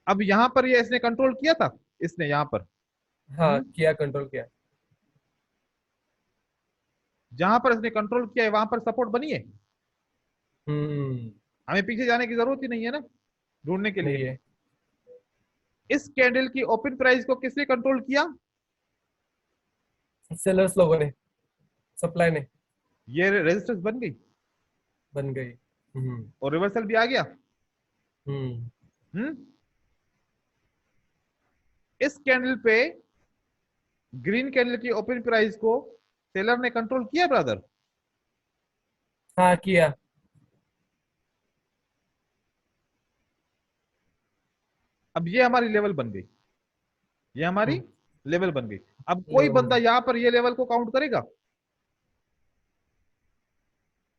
अब यहां पर ये इसने कंट्रोल किया था, इसने यहां पर, हाँ, हम्म, किया, कंट्रोल किया। जहां पर इसने कंट्रोल किया है वहां पर सपोर्ट बनी है। हम्म। हमें पीछे जाने की जरूरत ही नहीं है ना ढूंढने के नहीं लिए। है। इस कैंडल की ओपन प्राइस को किसने कंट्रोल किया, सेलर्स लोगों ने, सप्लाई ने। ये रेजिस्टेंस बन गई बन गई। हम्म। और रिवर्सल भी आ गया। हम्म। हम्म। इस कैंडल पे ग्रीन कैंडल की ओपन प्राइस को सेलर ने कंट्रोल किया ब्रदर। हाँ, किया। अब ये हमारी लेवल बन गई, ये हमारी हम्म। लेवल बन गई। अब कोई लेवल बन बंदा गई। यहां पर ये लेवल को काउंट करेगा,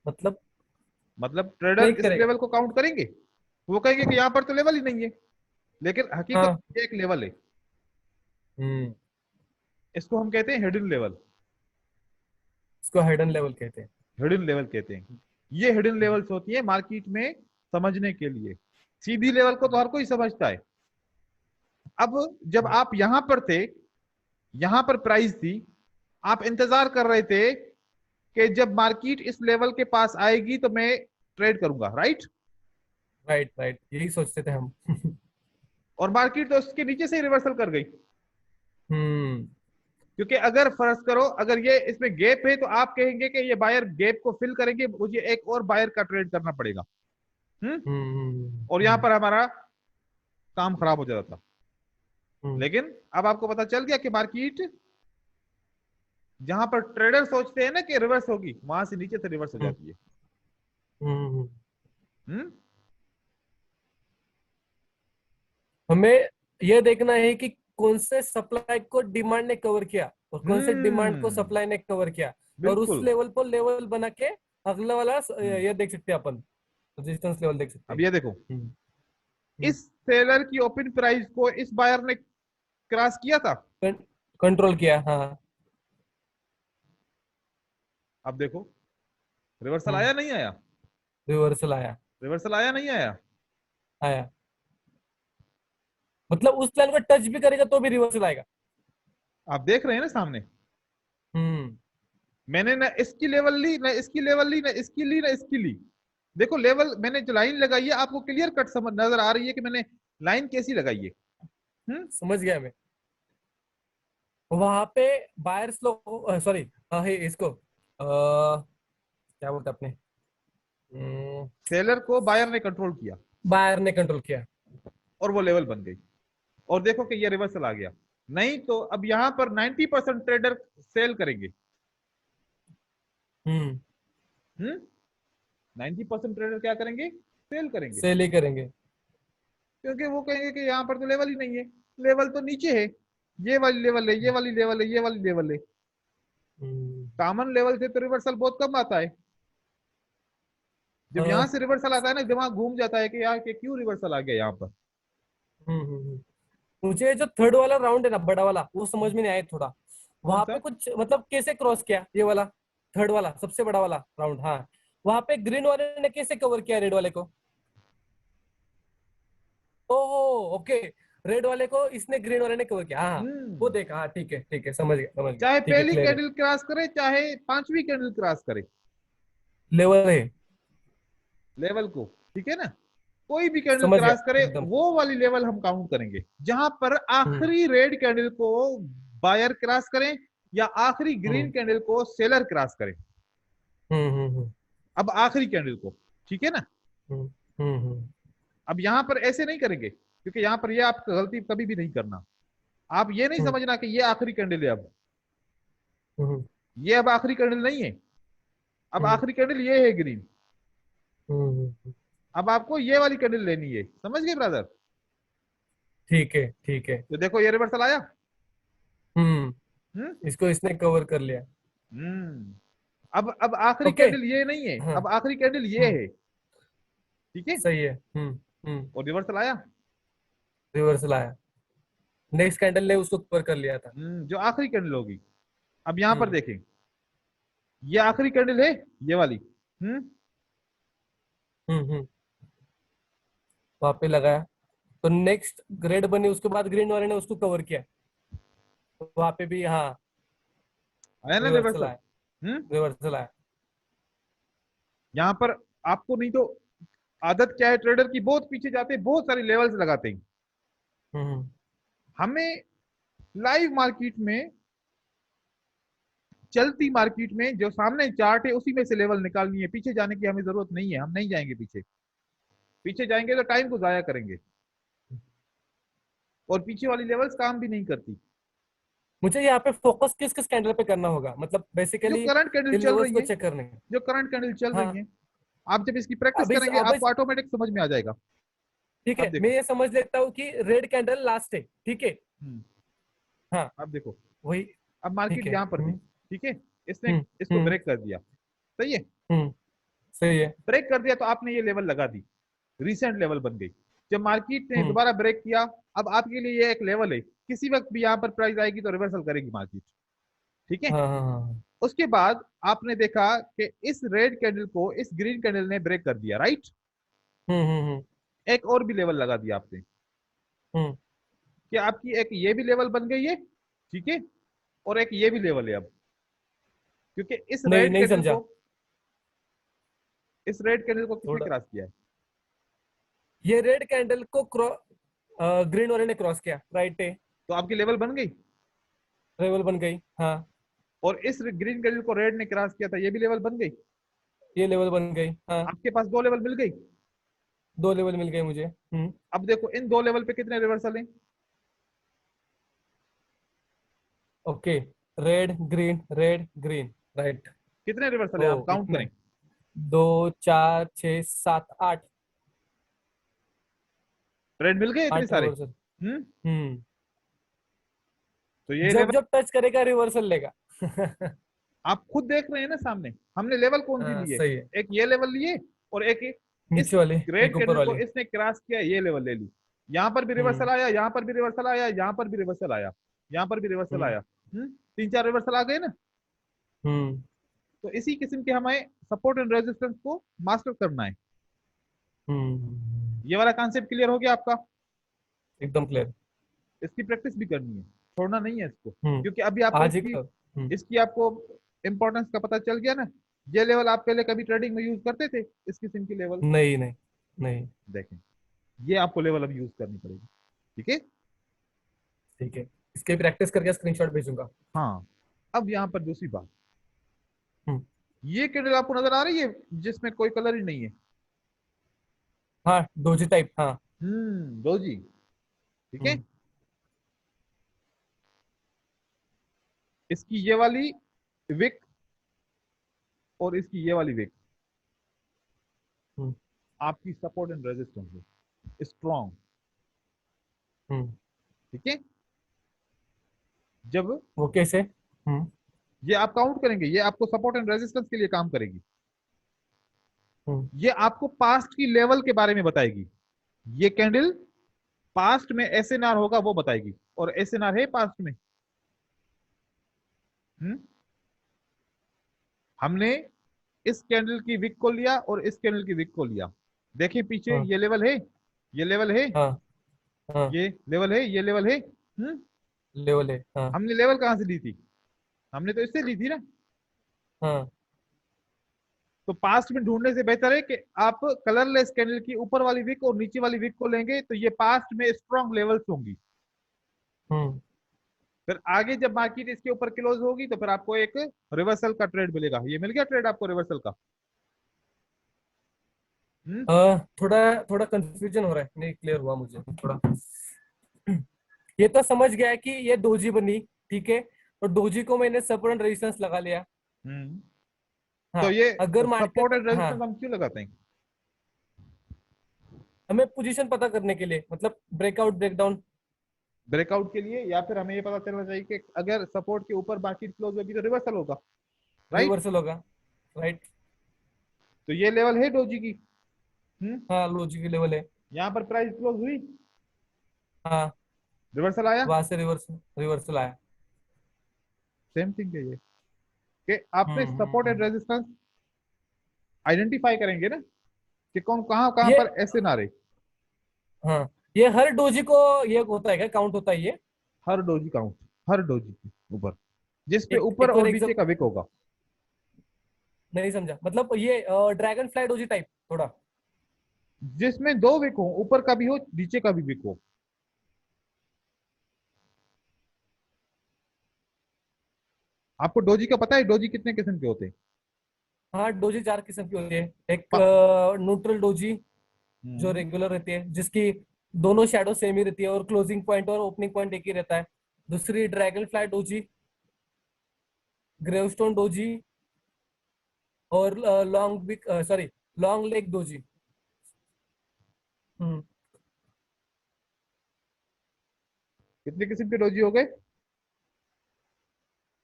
मतलब मतलब ट्रेडर नहीं इस करेगा। लेवल को काउंट करेंगे, वो कहेंगे कि यहां पर तो लेवल ही नहीं है, लेकिन हकीकत हाँ। ये एक लेवल है। हम्म। इसको हम कहते हैं हिडन लेवल। इसको हिडन लेवल कहते हैं। हिडन लेवल कहते हैं। ये हिडन हम्म। लेवल्स होती है मार्केट में समझने के लिए। सीधी लेवल को तो हर कोई समझता है। अब जब हम्म। आप यहां पर थे, यहां पर प्राइस थी, आप इंतजार कर रहे थे कि जब मार्केट इस लेवल के पास आएगी तो मैं ट्रेड करूंगा, राइट। राइट, राइट, यही सोचते थे हम। और मार्केट तो उसके नीचे से ही रिवर्सल कर गई। हम्म। क्योंकि अगर फर्ज करो, अगर ये इसमें गैप है तो आप कहेंगे कि ये बायर गैप को फिल करेंगे, मुझे एक और बायर का ट्रेड करना पड़ेगा। हम्म। हम्म। और यहां पर हमारा काम खराब हो जाता था। हम्म। लेकिन अब आपको पता चल गया कि मार्केट जहां पर ट्रेडर सोचते हैं ना कि रिवर्स होगी, वहां से नीचे से रिवर्स हो हम्म। जाती है। हम्म। हम्म। हमें यह देखना है कि कौन से सप्लाई को डिमांड ने कवर किया और कौन से डिमांड को हम्म। सप्लाई ने कवर किया। और उस बिल्कुल। लेवल पर लेवल बना के अगला वाला हम्म, ये देख सकते हैं अपन, रेजिस्टेंस लेवल देख सकते अब हैं। ये देखो, हम्म। इस सेलर की ओपन प्राइस को इस बायर ने क्रॉस किया था। कंट्रोल किया, हाँ। अब देखो, रिवर्सल हम्म। आया नहीं आया? रिवर्सल आया। रिवर्सल आया नहीं आया? आया। मतलब उस लाइन को टच भी करेगा तो भी रिवर्सल आएगा। आप देख रहे हैं ना सामने, हम्म। मैंने ना इसकी लेवल ली, ना इसकी लेवल ली, ना इसकी ली, ना इसकी ली। देखो लेवल मैंने जो लाइन लगाई है आपको क्लियर कट समझ नजर आ रही है कि मैंने लाइन कैसी लगाई है। हम्म। समझ गया मैं। वहां पे बायर्स लोग, सॉरी, है इसको क्या बोलते हैं अपने, सेलर को बायर ने कंट्रोल किया बायर ने कंट्रोल किया। और वो लेवल बन गई, और देखो कि ये रिवर्सल आ गया। नहीं तो अब यहां पर 90% ट्रेडर सेल करेंगे। हम्म। हम्म। 90% ट्रेडर क्या करेंगे? सेल करेंगे। सेल ही करेंगे। क्योंकि वो कहेंगे कि यहाँ पर तो लेवल ही नहीं है, लेवल तो नीचे है, ये वाली लेवल है, ये वाली लेवल है, ये वाली लेवल है। हम्म। कॉमन लेवल से तो रिवर्सल बहुत कम आता है। जब हाँ। यहाँ से रिवर्सल आता है ना, दिमाग घूम जाता है कि यार कि क्यों रिवर्सल आ गया यहाँ पर। मुझे जो थर्ड वाला राउंड है ना, बड़ा वाला, वो समझ में नहीं आया थोड़ा। कौन वहां सा? पे कुछ मतलब कैसे क्रॉस किया ये वाला, थर्ड वाला सबसे बड़ा वाला राउंड, हाँ। वहां पे ग्रीन वाले ने कैसे कवर किया रेड वाले को? ओहो, ओके। रेड वाले को इसने ग्रीन वाले ने कवर किया, हाँ हाँ। वो हम्म। देखा, हाँ, ठीक है ठीक है, समझ गया, चाहे ठीक है, पहली क्लियर है। कैंडल क्रॉस करे, चाहे पांचवी कैंडल क्रॉस करे लेवल है। लेवल को, ठीक है ना, कोई भी कैंडल समझ गया क्रॉस करे एकदम। वो वाली लेवल हम काउंट करेंगे, जहां पर हम्म। आखिरी रेड कैंडल को बायर क्रॉस करें या आखिरी ग्रीन हम्म। कैंडल को सेलर क्रॉस करें। हम्म। हम्म। अब आखिरी कैंडल को, ठीक है ना। हम्म। हम्म। हम्म। अब यहां पर ऐसे नहीं करेंगे, क्योंकि यहां पर ये आप गलती कभी भी नहीं करना। आप ये नहीं हम्म। समझना कि ये आखिरी कैंडल है अब, हम्म। ये अब आखिरी कैंडल नहीं है। अब हम्म। आखिरी कैंडल ये है ग्रीन। हम्म। अब आपको ये वाली कैंडल लेनी है, समझ गए ब्रदर? ठीक है ठीक है। तो देखो ये रिवर्सल आया। हम्म। हम्म। इसको इसने कवर कर लिया। हम्म। अब आखिरी ओके। कैंडल ये नहीं है, हाँ। अब आखिरी कैंडल ये हम्म। है, ठीक है। सही है। हम्म। और रिवर्सल आया। रिवर्सल आया। नेक्स्ट कैंडल ने उसको कवर कर लिया था। जो आखिरी कैंडल होगी। अब यहां पर हम्म। देखें, ये आखिरी कैंडल है, ये वाली। हम्म। वहां पे लगाया, तो नेक्स्ट ग्रेड बनी, उसके बाद ग्रीन वाले ने उसको कवर किया। तो वहां पे भी, हाँ, आया ना रिवर्सल रिवर्सल। आया। रिवर्सल आया। यहां पर आपको नहीं तो आदत क्या है ट्रेडर की, बहुत पीछे जाते हैं, बहुत सारी लेवल्स लगाते हैं। हम्म। हमें लाइव मार्केट में, चलती मार्केट में जो सामने चार्ट है उसी में से लेवल निकालनी है, पीछे जाने की हमें जरूरत नहीं है, हम नहीं जाएंगे पीछे। पीछे जाएंगे तो टाइम को जाया करेंगे, और पीछे वाली लेवल्स काम भी नहीं करती। मुझे यहाँ पे फोकस किस किस कैंडल पे करना होगा, मतलब जो बेसिकली करंट कैंडल इन चल लेवल्स रही को है, चेक करने हैं। जो करंट कैंडल चल रही हाँ। है, आप जब इसकी प्रैक्टिस अभी करेंगे अभी आपको ऑटोमेटिक समझ में आ जाएगा। ठीक अब है, मैं देखो। ये समझ लेता हूँ कि रेड कैंडल लास्ट है, ठीक है। हम्म। हाँ। अब देखो, वही। अब ठीक मार्केट है। यहां पर थी, ठीक है, इसने हम्म। इसको हम्म। ब्रेक कर दिया, सही है। हम्म। सही है। ब्रेक कर दिया तो आपने ये लेवल लगा दी, रिसेंट लेवल बन गई। जब मार्केट ने हम्म। दोबारा ब्रेक किया, अब आपके लिए ये एक लेवल है, किसी वक्त भी यहाँ पर प्राइस आएगी तो रिवर्सल करेगी मार्केट, ठीक है। हाँ हाँ हाँ। उसके बाद आपने देखा कि इस रेड कैंडल को इस ग्रीन कैंडल ने ब्रेक कर दिया, राइट। हम्म। एक और भी लेवल लगा दिया आपने, हम्म। कि आपकी एक ये भी लेवल बन गई है, ठीक है, और एक ये भी लेवल है अब, क्योंकि नहीं, नहीं समझा। इस रेड कैंडल को किसने थोड़ा, क्रॉस किया है? ये रेड कैंडल को ग्रीन वाले ने क्रॉस किया, राइट है। तो आपकी लेवल बन गई। लेवल बन गई, हाँ। और इस ग्रीन कैंडल को रेड ने क्रॉस किया था, ये भी लेवल बन गई। ये लेवल बन गई, हाँ। आपके पास दो लेवल मिल गई। दो लेवल मिल गए मुझे। अब देखो इन दो लेवल पे कितने रिवर्सल हैं? ओके। Red green, right. कितने रिवर्सल है, ओ, आप काउंट करें। इतने, 2 4 6 7 8। रेड मिल गए इतने 8 सारे। रिवर्सल। हम्म। हम्म। तो ये जब लेवल, जब टच करेगा रिवर्सल लेगा। आप खुद देख रहे हैं ना सामने, हमने लेवल कौन सी हाँ ली है? सही है। एक ये लेवल लिए, और एक इस नीचे वाले, ग्रेड एक ऊपर कैंडल को वाले। इसने क्रॉस किया, ये लेवल ले ली। यहाँ पर भी रिवर्सल हम्म। आया, यहाँ पर भी रिवर्सल आया, यहाँ पर भी रिवर्सल आया, यहाँ पर भी रिवर्सल हम्म। आया। तीन चार रिवर्सल आ गए ना। हम्म। तो इसी किस्म के हमें सपोर्ट एंड रेजिस्टेंस को मास्टर करना है। हम्म। ये वाला कॉन्सेप्ट क्लियर हो गया आपका? एकदम क्लियर। इसकी प्रैक्टिस भी करनी है, छोड़ना नहीं है इसको, हम्म। क्योंकि अभी आपको आज ही इसकी हम्म। इसकी आपको इंपॉर्टेंस का पता चल गया ना। ये लेवल आप पहले कभी ट्रेडिंग में यूज करते थे, इस किस्म की लेवल? नहीं नहीं नहीं। देखें, ये आपको लेवल अब यूज करनी पड़ेगी। ठीक है। ठीक है, इसके प्रैक्टिस करके स्क्रीनशॉट भेजूंगा। हाँ, अब यहाँ पर दूसरी बात, हम्म। ये कैंडल आपको नजर आ रही है जिसमें कोई कलर ही नहीं है? हाँ, डोजी टाइप, हाँ। दो जी। ठीक है। हम्म। इसकी ये वाली विक और इसकी ये वाली विक हम्म। आपकी सपोर्ट एंड रेजिस्टेंस है, स्ट्रॉन्ग। हम्म। ठीक है। जब वो कैसे? ये आप काउंट करेंगे, ये आपको सपोर्ट एंड रेजिस्टेंस के लिए काम करेगी। हम्म। ये आपको पास्ट की लेवल के बारे में बताएगी। ये कैंडल पास्ट में एसएनआर होगा वो बताएगी, और एसएनआर है पास्ट में। हम्म हमने इस कैंडल की विक को लिया और इस कैंडल की विक को लिया। देखिए पीछे हाँ ये लेवल है, ये लेवल है, हाँ हाँ। ये लेवल है, ये लेवल है। लेवल है, हाँ। हमने लेवल कहां से ली थी? हमने तो इससे ली थी ना। हाँ। तो पास्ट में ढूंढने से बेहतर है कि आप कलरलेस कैंडल की ऊपर वाली विक और नीचे वाली विक को लेंगे, तो ये पास्ट में स्ट्रॉन्ग लेवल्स होंगी। हम्म। फिर आगे जब मार्केट इसके ऊपर क्लोज होगी तो फिर आपको एक रिवर्सल का ट्रेड मिलेगा। ये मिल गया ट्रेड आपको रिवर्सल का। हम्म थोड़ा थोड़ा कंफ्यूजन हो रहा है, नहीं क्लियर हुआ मुझे थोड़ा। ये तो समझ गया है कि ये डोजी बनी, ठीक है, और डोजी को मैंने सपोर्ट एंड रेजिस्टेंस लगा लिया। हम्म तो हाँ, ये अगर सपोर्ट मार्केट, एंड हाँ, रेजिस्टेंस हम क्यों लगाते हैं? हमें पोजीशन पता करने के लिए, मतलब ब्रेकआउट ब्रेकडाउन। ब्रेकआउट के लिए, या फिर हमें ये पता चलना चाहिए कि अगर सपोर्ट के ऊपर मार्केट क्लोज होगी तो रिवर्सल होगा। राइट। रिवर्सल होगा, राइट। तो ये लेवल है डोजी की। हम्म हाँ, लॉजिक की लेवल है। यहाँ पर प्राइस क्लोज हुई, हाँ, रिवर्सल आया। वहां से रिवर्सल आया। सेम थिंग है ये, कि आपने support and hmm. Resistance identify करेंगे ना, कि कौन कहाँ कहाँ ये, पर ऐसे ना रहे। हाँ, ये हर डोजी को ये होता है क्या, काउंट होता है ये? हर डोजी काउंट, हर डोजी के ऊपर, जिस पे एक ऊपर एक और और नीचे एग्जाम, का विक होगा। नहीं समझा, मतलब ये ड्रैगन फ्लाई डोजी टाइप थोड़ा। जिसमें दो विक हो, ऊपर का भी हो नीचे का भी विक हो। आपको डोजी का पता है डोजी कितने किस्म के होते हैं? हाँ, डोजी चार किस्म की होती है। एक प- न्यूट्रल डोजी, जो हम्म, रेगुलर रहती है, जिसकी दोनों शैडो सेम ही रहती है और क्लोजिंग पॉइंट और ओपनिंग पॉइंट एक ही रहता है। दूसरी dragon fly doji, gravestone doji, और long big, sorry, long leg doji. Hmm. कितने किस्म के डोजी हो गए?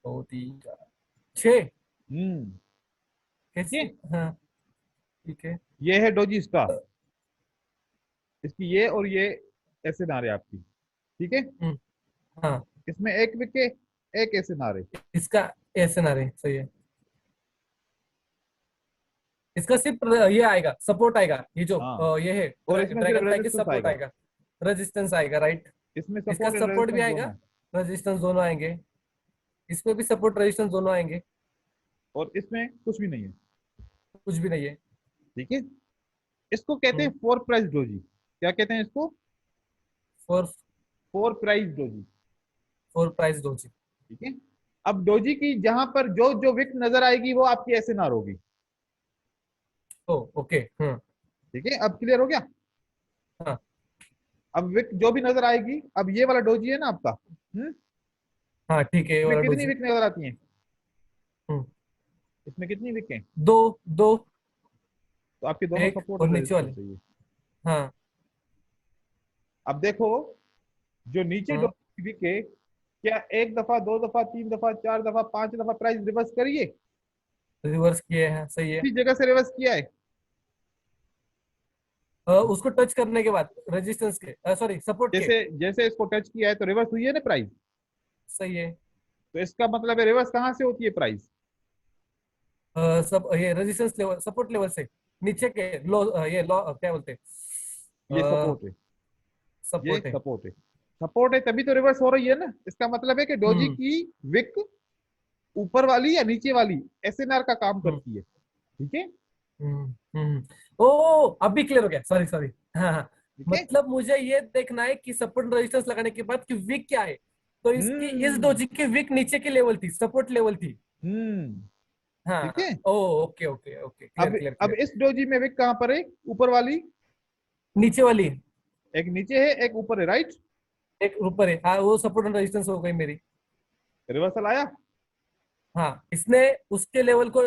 दो, तीन, चार, छह। हम्म कैसे? ये हाँ, ठीक है। ये है डोजी स्टार। इसकी ये और ये ऐसे नारे आपकी। ठीक है। हम्म। हाँ, इसमें एक विक है, एक ऐसे नारे। इसका ऐसे ना रहे, सही है। इसका सिर्फ ये आएगा, सपोर्ट आएगा, ये जो हाँ, ये है और इसमें ड्रैगन सिर्फ फ्लाई की रेजिस्टेंस सपोर्ट आएगा। आएगा। रेजिस्टेंस आएगा, राइट। इसमें इसका सपोर्ट एंड सपोर्ट भी रेजिस्टेंस आएगा, दोनों है। रेजिस्टेंस दोनों आएंगे। इसमें भी सपोर्ट रेजिस्टेंस दोनों आएंगे। और इसमें कुछ भी नहीं है। कुछ भी नहीं है। ठीक है। इसको कहते हैं हम्म। Four price doji. क्या कहते हैं इसको? Four, four price doji. Four price doji. ठीक है। अब डोजी की जहां पर जो जो विक नजर आएगी वो आपकी एसएनआर होगी। ओ, ओके। ठीक है, अब क्लियर हो गया? हाँ अब विक जो भी नजर आएगी, अब ये वाला डोजी है ना आपका। हाँ, ठीक है, ये इसमें वाला कितनी डोजी। विक नजर आती हैं? हम्म। इसमें कितनी विक हैं? दो, दो, तो आपके दोनों एक सपोर्ट और और नीचे रेजिस्टेंस वाले। चाहिए। हाँ। अब देखो, जो नीचे हम्म। डोजी की विक है, क्या एक दफा, दो दफा, तीन दफा, चार दफा, पांच दफा प्राइस रिवर्स करिए? रिवर्स किए हैं, सही है। किसी जगह से रिवर्स किया है? उसको टच करने के बाद रेजिस्टेंस के, सॉरी सपोर्ट के। जैसे जैसे इसको टच किया है तो रिवर्स हुई है ना प्राइस। सही है। तो इसका मतलब है रिवर्स कहाँ से होती है प्राइस? सब ये रेजिस्टेंस लेवल, सपोर्ट लेवल से नीचे के लो, ये लो क्या बोलते ये हैं, सपोर्ट है, ये सपोर्ट है। सपोर्ट है। सपोर्ट है तभी तो रिवर्स हो रही है ना। इसका मतलब है कि डोजी हम्म की विक ऊपर वाली या नीचे वाली एसएनआर का काम हम्म करती है। ठीक है। ओ, अब भी क्लियर हो गया, सॉरी सॉरी। हाँ हाँ। ठीक है। मतलब मुझे ये देखना है कि सपोर्ट रेजिस्टेंस लगाने के बाद कि वीक क्या है। तो इसकी, इस हम्म। डोजी की वीक नीचे की लेवल थी, सपोर्ट लेवल थी। हम्म। ठीक हाँ। है। Oh, okay okay okay, clear clear अब क्लियर। इस डोजी में विक कहाँ पर है? ऊपर वाली। नीचे वाली। एक नीचे है, एक ऊपर है, राइट। एक ऊपर है, हाँ, वो सपोर्ट एंड रेजिस्टेंस हो गई मेरी। रिवर्सल आया। हाँ, इसने उसके लेवल को,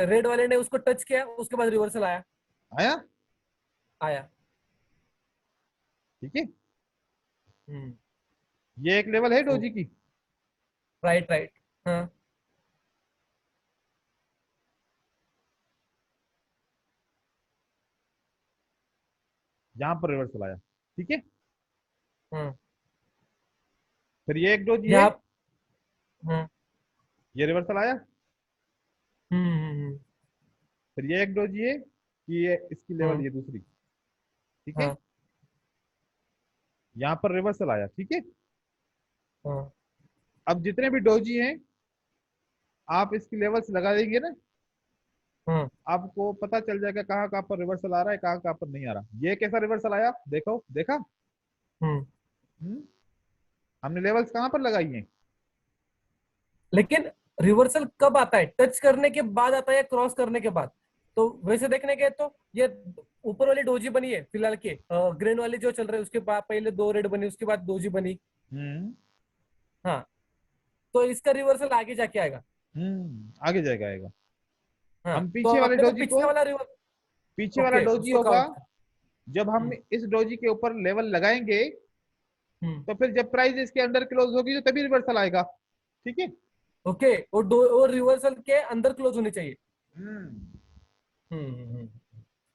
रेड वाले ने उसको टच किया, उसके बाद रिवर्सल आया। आया। आया। ठीक है। हम्म। ये एक लेवल है तो डोजी की। Right right. हाँ। यहाँ पर रिवर्सल आया। ठीक है। हाँ। फिर ये एक डोजी है। यहाँ। हाँ। ये रिवर्सल आया। हम्म हम्म हम्म, फिर ये एक डोजी है कि ये इसकी लेवल, हम्म, ये दूसरी। ठीक है। हाँ यहाँ पर रिवर्सल आया। ठीक है। हाँ अब जितने भी डोजी हैं, आप इसकी लेवल्स लगा देंगे ना, हाँ। आपको पता चल जाएगा कहाँ कहाँ पर रिवर्सल आ रहा है, कहाँ कहाँ पर नहीं आ रहा। ये कैसा रिवर्सल आया, देखो, देखा। हम्म। हम्म। हमने लेवल्स कहाँ पर लगाई हैं? लेकिन रिवर्सल कब आता है, टच करने के बाद आता है या क्रॉस करने के बाद? तो वैसे देखने गए तो ये ऊपर वाली डोजी बनी है फिलहाल के, ग्रीन वाली जो चल रही है, उसके बाद पहले दो रेड बनी, उसके बाद डोजी बनी। हम्म। हाँ। तो इसका रिवर्सल आगे जाके आएगा। आगे जाएगा, आएगा। हाँ, हम तो पीछे वाले अपने को डोजी को, पिछले वाला रिवर। पीछे वाला ओके, डोजी उसको होगा। काउंट। जब हम हम्म इस डोजी के ऊपर लेवल लगाएंगे, हम्म। तो फिर जब प्राइस इसके अंडर क्लोज होगी तो तभी रिवर्सल आएगा। ठीक है। ओके, और रिवर्सल के अंदर क्लोज होनी चाहिए। हम्म। हम्म।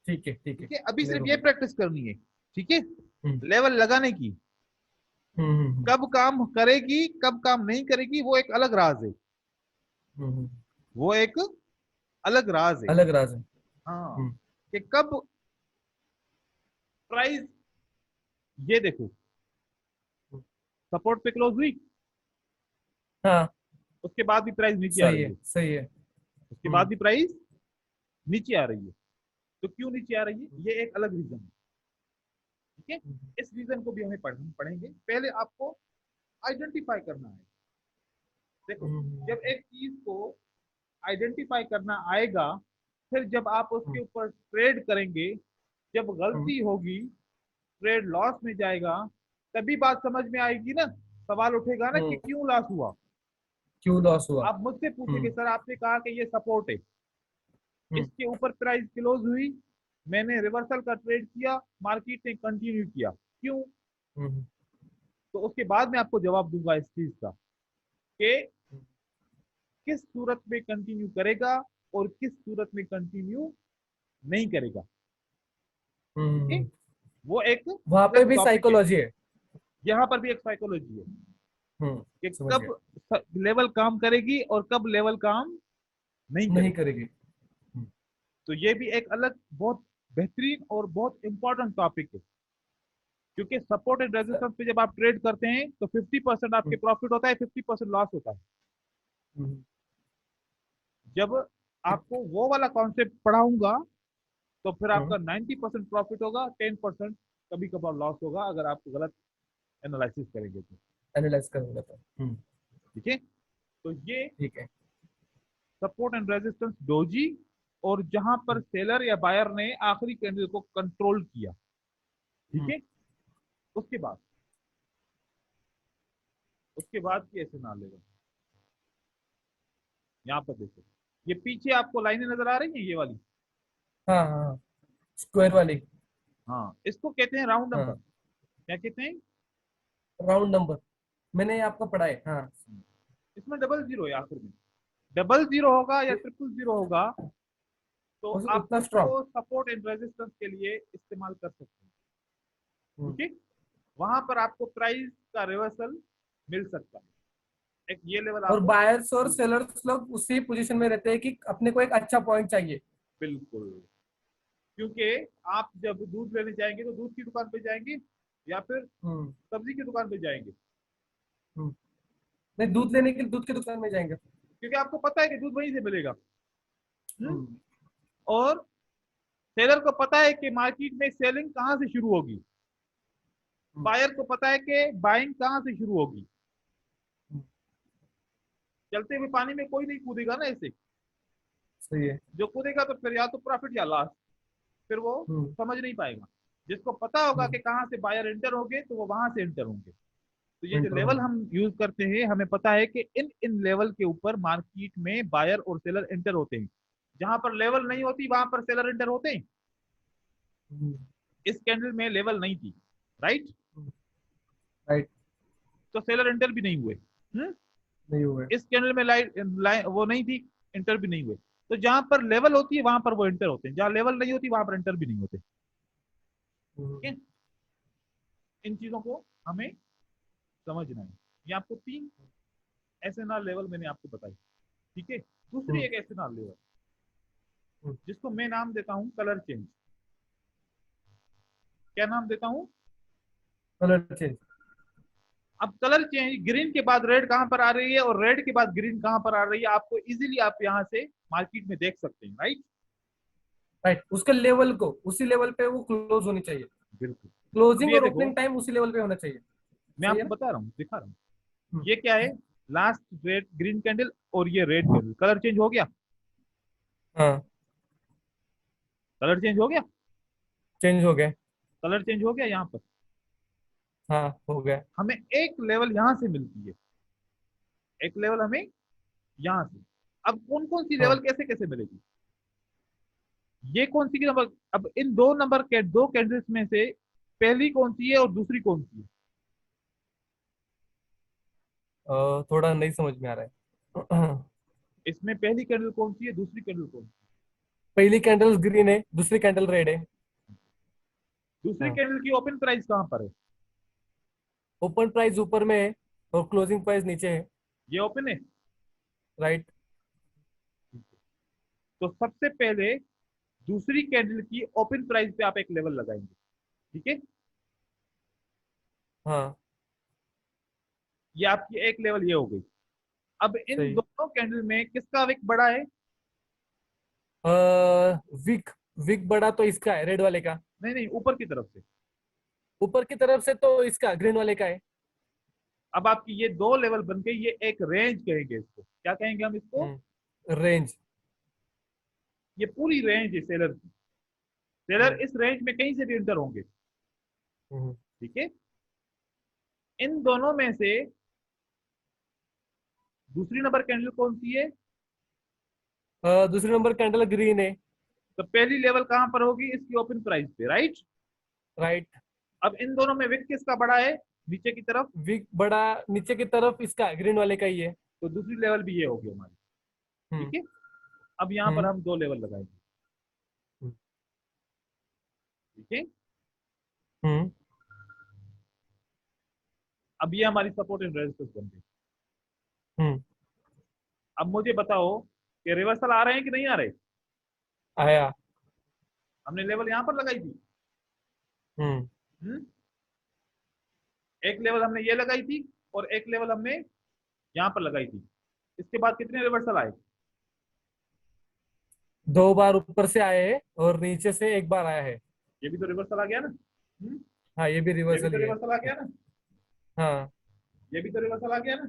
ठीक है ठीक है, ठीक है। अभी क्लियर सिर्फ हो ये गया। प्रैक्टिस करनी है। ठीक है। हम्म लेवल लगाने की। हम्म। कब काम करेगी, कब काम नहीं करेगी, वो एक अलग राज है। हम्म। वो एक अलग राज है। अलग राज है। हाँ। हम्म। कि कब प्राइस, ये देखो, सपोर्ट पे क्लोज हुई, हाँ, उसके बाद भी प्राइस नीचे आ सही रही है है, सही है। उसके बाद हम्म भी प्राइस नीचे आ रही है। तो क्यों नीचे आ रही है, ये एक अलग रीजन है। ठीक है। इस रीजन को भी हमें पढ़ेंगे। पहले आपको आइडेंटिफाई करना है। देखो, जब हम्म एक चीज को आइडेंटिफाई करना आएगा, फिर जब आप उसके ऊपर ट्रेड करेंगे, जब हम्म, गलती होगी, ट्रेड लॉस में जाएगा, तभी बात समझ में आएगी ना। सवाल उठेगा ना कि हम्म, क्यों लॉस हुआ। क्यों लॉस हुआ? आप मुझसे पूछेंगे, हम्म सर आपने कहा कि ये सपोर्ट है, हम्म इसके ऊपर प्राइस क्लोज हुई, मैंने रिवर्सल का ट्रेड किया, मार्केट ने कंटिन्यू किया, क्यों? हम्म तो उसके बाद मैं आपको जवाब दूंगा इस चीज का कि किस सूरत में कंटिन्यू करेगा और किस सूरत में कंटिन्यू नहीं करेगा। ठीक है। हम्म। वो एक वहां पे अलग भी टॉपिक है। साइकोलॉजी है। यहाँ पर भी एक साइकोलॉजी है कि समझ गया। कब लेवल काम करेगी और कब लेवल काम नहीं नहीं करेगी। करेगी। हम्म, तो ये भी एक अलग बहुत बेहतरीन और बहुत इंपॉर्टेंट टॉपिक है। क्योंकि सपोर्ट एंड रेजिस्टेंस पे जब आप ट्रेड करते हैं तो 50% आपके हम्म, प्रॉफिट होता है, 50% लॉस होता है। हम्म, जब आपको वो वाला कॉन्सेप्ट पढ़ाऊंगा तो फिर हम्म, आपका 90% प्रॉफिट होगा, 10% कभी कभार लॉस होगा अगर आप गलत एनालिसिस करेंगे तो। एनालाइज करूंगा तो। ठीक है। तो ये ठीक है। सपोर्ट एंड रेजिस्टेंस डोजी, और जहां पर हम्म, सेलर या बायर ने आखिरी कैंडल को कंट्रोल किया। ठीक हम्म, है। उसके बाद, उसके बाद की ऐसे ना लेगा। यहाँ पर देखो, ये पीछे आपको लाइनें नजर आ रही हैं, ये वाली। हाँ हाँ, स्क्वायर वाली। हाँ, इसको कहते हैं राउंड नंबर। हाँ, क्या कहते हैं? Round number. मैंने आपको पढ़ा है, हाँ। इसमें डबल जीरो है आखिर में, डबल जीरो होगा या ट्रिपल जीरो होगा, तो आप उतना स्ट्रांग। उसको सपोर्ट एंड रेजिस्टेंस के लिए इस्तेमाल कर सकते हैं। ठीक है, वहां पर आपको प्राइस का रिवर्सल मिल सकता है। एक ये लेवल और आपको बायर्स और मिल सकता सेलर्स लोग उसी पोजीशन में रहते हैं कि अपने को एक अच्छा पॉइंट चाहिए। है। बिल्कुल, क्योंकि आप जब दूध लेने जाएंगे तो दूध की दुकान पे जाएंगे या फिर हम्म। सब्जी की दुकान पे जाएंगे। हम्म। नहीं, हम्म? दूध लेने के लिए दूध की दुकान में जाएंगे। क्योंकि आपको पता है कि दूध वहीं से मिलेगा। हम्म? हम्म। और सेलर को पता है कि मार्केट में सेलिंग कहाँ से शुरू होगी, हम्म। बायर को पता है कि बाइंग कहाँ से शुरू होगी। हम्म। चलते हुए पानी में कोई नहीं कूदेगा ना ऐसे, सही है। जो कूदेगा तो फिर या तो प्रॉफिट या लॉस, फिर वो हम्म। समझ नहीं पाएगा। जिसको पता होगा हम्म। कि कहाँ से बायर एंटर होंगे तो वो वहां से एंटर होंगे। तो ये जो एंटर लेवल होंगे। हम यूज करते हैं, हमें पता है कि इन इन लेवल के ऊपर मार्केट में बायर और सेलर एंटर होते हैं। जहां पर लेवल नहीं होती वहां पर सेलर एंटर होते हैं। हम्म। इस कैंडल में लेवल नहीं थी, राइट, राइट। तो सेलर एंटर भी नहीं हुए। हम्म? नहीं हुए। इस कैंडल में लाइट वो नहीं थी, एंटर भी नहीं हुए। तो जहां पर लेवल होती है वहां पर वो एंटर होते हैं, जहां लेवल नहीं होती वहां पर एंटर भी नहीं होते। ठीक हम्म। है, इन चीजों को हमें समझना है। ये आपको तीन एसएनआर लेवल मैंने आपको बताई। ठीक है, दूसरी हम्म। एक एसएनआर लेवल हम्म। जिसको मैं नाम देता हूं कलर चेंज। क्या नाम देता हूं? Colour change. अब कलर चेंज, ग्रीन के बाद रेड कहां पर आ रही है और रेड के बाद ग्रीन कहां पर आ रही है, आपको इजीली आप यहां से मार्केट में देख सकते हैं, राइट। राइट, उसके लेवल को उसी लेवल पे वो क्लोज होनी चाहिए। बिल्कुल। अब क्लोजिंग ये और देखो, ओपनिंग टाइम उसी लेवल पे होना चाहिए। मैं सही है आपको ना? बता रहा हूँ, दिखा रहा हूँ। हम्म। ये क्या है? लास्ट रेड ग्रीन कैंडल और ये रेड कैंडल, कलर चेंज हो गया। हाँ, कलर चेंज हो गया। चेंज हो गए। कलर चेंज हो गया यहाँ पर। हाँ, हो गया। हमें एक लेवल यहाँ से मिलती है, एक लेवल हमें यहाँ से। अब कौन कौन सी लेवल हाँ। कैसे कैसे मिलेगी, ये कौन सी की नंबर, अब इन दो नंबर के दो कैंडल्स में से पहली कौन सी है और दूसरी कौन सी है? थोड़ा नहीं समझ में आ रहा है। इसमें पहली कैंडल कौन सी है, दूसरी कैंडल कौन सी पहली कैंडल ग्रीन है, दूसरी कैंडल रेड है। है? दूसरी हाँ। कैंडल की ओपन प्राइस कहां पर है? ओपन प्राइस ऊपर में है और क्लोजिंग प्राइस नीचे है। ये ओपन है। राइट। तो सबसे पहले दूसरी कैंडल की ओपन प्राइस पे आप एक लेवल लगाएंगे। ठीक है, हाँ। ये आपकी एक लेवल ये हो गई। अब इन सही। दोनों कैंडल में किसका विक बड़ा है? विक विक बड़ा तो इसका है, रेड वाले का। नहीं नहीं, ऊपर की तरफ से। ऊपर की तरफ से तो इसका ग्रीन वाले का है। अब आपकी ये दो लेवल बन गए, ये एक रेंज कहेंगे इसको, क्या कहेंगे हम इसको? रेंज। ये पूरी रेंज है सेलर की। सेलर हम्म। इस रेंज में कहीं से भी एंटर होंगे। हम्म। ठीक है, इन दोनों में से दूसरी नंबर कैंडल कौन सी है? दूसरे नंबर कैंडल ग्रीन है। तो पहली लेवल कहां पर होगी? इसकी ओपन प्राइस पे, राइट। राइट। अब इन दोनों में विक किसका बड़ा है? नीचे की तरफ। विक बड़ा नीचे की तरफ इसका ग्रीन वाले का ही है। तो दूसरी लेवल भी ये होगी हमारी। हम्म। ठीक है, अब यहाँ पर हम्म। हम दो लेवल लगाएंगे। हम्म। ठीक है, हम्म। अब ये हमारी सपोर्ट एंड रेजिस्टेंस बन गई। हम्म। अब मुझे बताओ कि रिवर्सल आ रहे हैं कि नहीं आ रहे? आया। हमने लेवल यहाँ पर लगाई थी। हम्म। हम्म? एक लेवल हमने ये लगाई थी और एक लेवल हमने यहाँ पर लगाई थी। इसके बाद कितने रिवर्सल आए? दो बार ऊपर से आए हैं और नीचे से एक बार आया है। ये भी तो रिवर्सल आ गया ना। हाँ, ये भी ये भी रिवर्सल तो ही है। रिवर्सल आ गया ना। हाँ। ये भी तो रिवर्सल आ गया ना।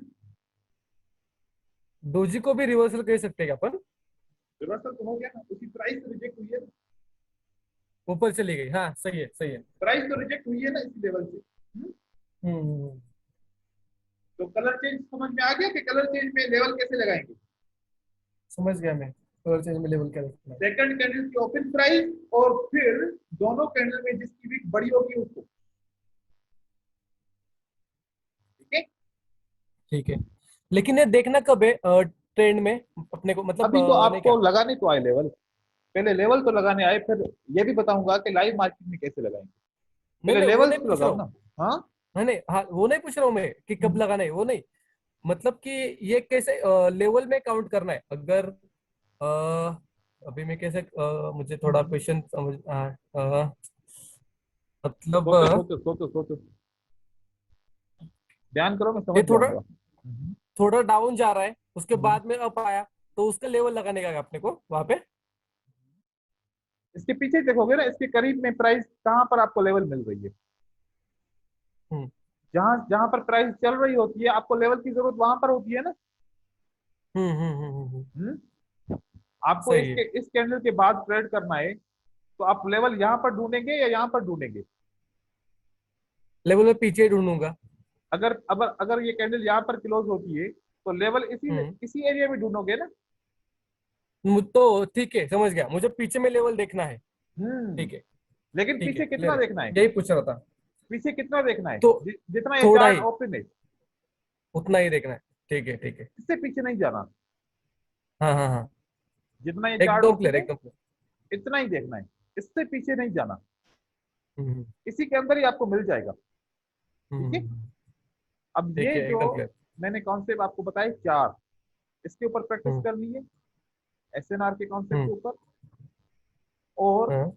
डोजी को भी रिवर्सल कह सकते हैं क्या अपन? रिवर्सल तो हो गया ना, उसकी प्राइस तो रिजेक्ट हुई है ना। ऊपर चली गई, हाँ सही है, सही है। प्राइस तो रिजेक्ट हुई है ना इसी लेवल से। हम्म। तो कलर चेंज समझ में आ गया कि कलर चेंज में लेवल कैसे लगाएंगे? समझ गया मैं, कलर चेंज में लेवल क्या रखना है। सेकंड कैंडल की ओपन प्राइस और फिर दोनों कैंडल में जिसकी विक बड़ी होगी उसको। ठीक है, ठीक है। लेकिन ये देखना कब है ट्रेंड में अपने को, मतलब अभी तो नहीं क्या? आपको लगाने तो आए लेवल, पहले लेवल तो लगाने आए, फिर ये भी बताऊंगा कि लाइव मार्केट में कैसे लगाएंगे। नहीं पहले नहीं, वो लेवल्स नहीं तो पूछ रहा लगाओ हूँ। ना। हाँ। नहीं नहीं, हाँ वो नहीं पूछ रहा हूँ मैं कि कब हम्म। लगाना है, वो नहीं। मतलब कि ये कैसे लेवल में काउंट करना है, अगर अभी मैं कैसे मुझे थोड़ा हम्म। क्वेश्चन समझ मतलब सोचो सोचो सोचो सोचो, ध्यान करो, मैं ये समझ थोड़ा जाऊंगा। थोड़ा डाउन जा रहा है, उसके हम्म। बाद में अप आया, तो उसका लेवल लगाने का है अपने को वहां पे। इसके पीछे देखोगे ना, इसके करीब में प्राइस कहाँ पर आपको लेवल मिल रही है। हम्म जहां जहां पर प्राइस चल रही होती है, आपको लेवल की जरूरत वहां पर होती है ना। हम्म। हम्म। आपको सही है। इसके इस कैंडल के बाद ट्रेड करना है, तो आप लेवल यहाँ पर ढूंढेंगे या यहाँ पर ढूंढेंगे। लेवल में पीछे ही ढूंढूंगा। अगर अगर अगर ये कैंडल यहाँ पर क्लोज होती है, तो लेवल इसी हम्म इसी एरिया में ढूंढोगे ना। तो ठीक है, समझ गया, मुझे पीछे में लेवल देखना है। हम्म। ठीक है। लेकिन ठीक है, पीछे क्लियर कितना है। देखना है, यही पूछ रहा था। पीछे कितना देखना है, तो जितना ये थोड़ा चार्ट ही, ओपन है, उतना ही देखना है। ठीक है, ठीक है। इससे पीछे नहीं जाना। हाँ हाँ हाँ, जितना ये चार्ट एकदम ओपन क्लियर, है, एकदम क्लियर। इतना ही देखना है, इससे पीछे नहीं जाना। हम्म इसी के अंदर ही आपको मिल जाएगा। ठीक है। हम्म। अब ठीक ये है, जो एकदम क्लियर। मैंने कॉन्सेप्ट आपको बताए चार, इसके ऊपर प्रैक्टिस हम्म करनी है, एसएनआर के कॉन्सेप्ट के हम्म। ऊपर, और हाँ,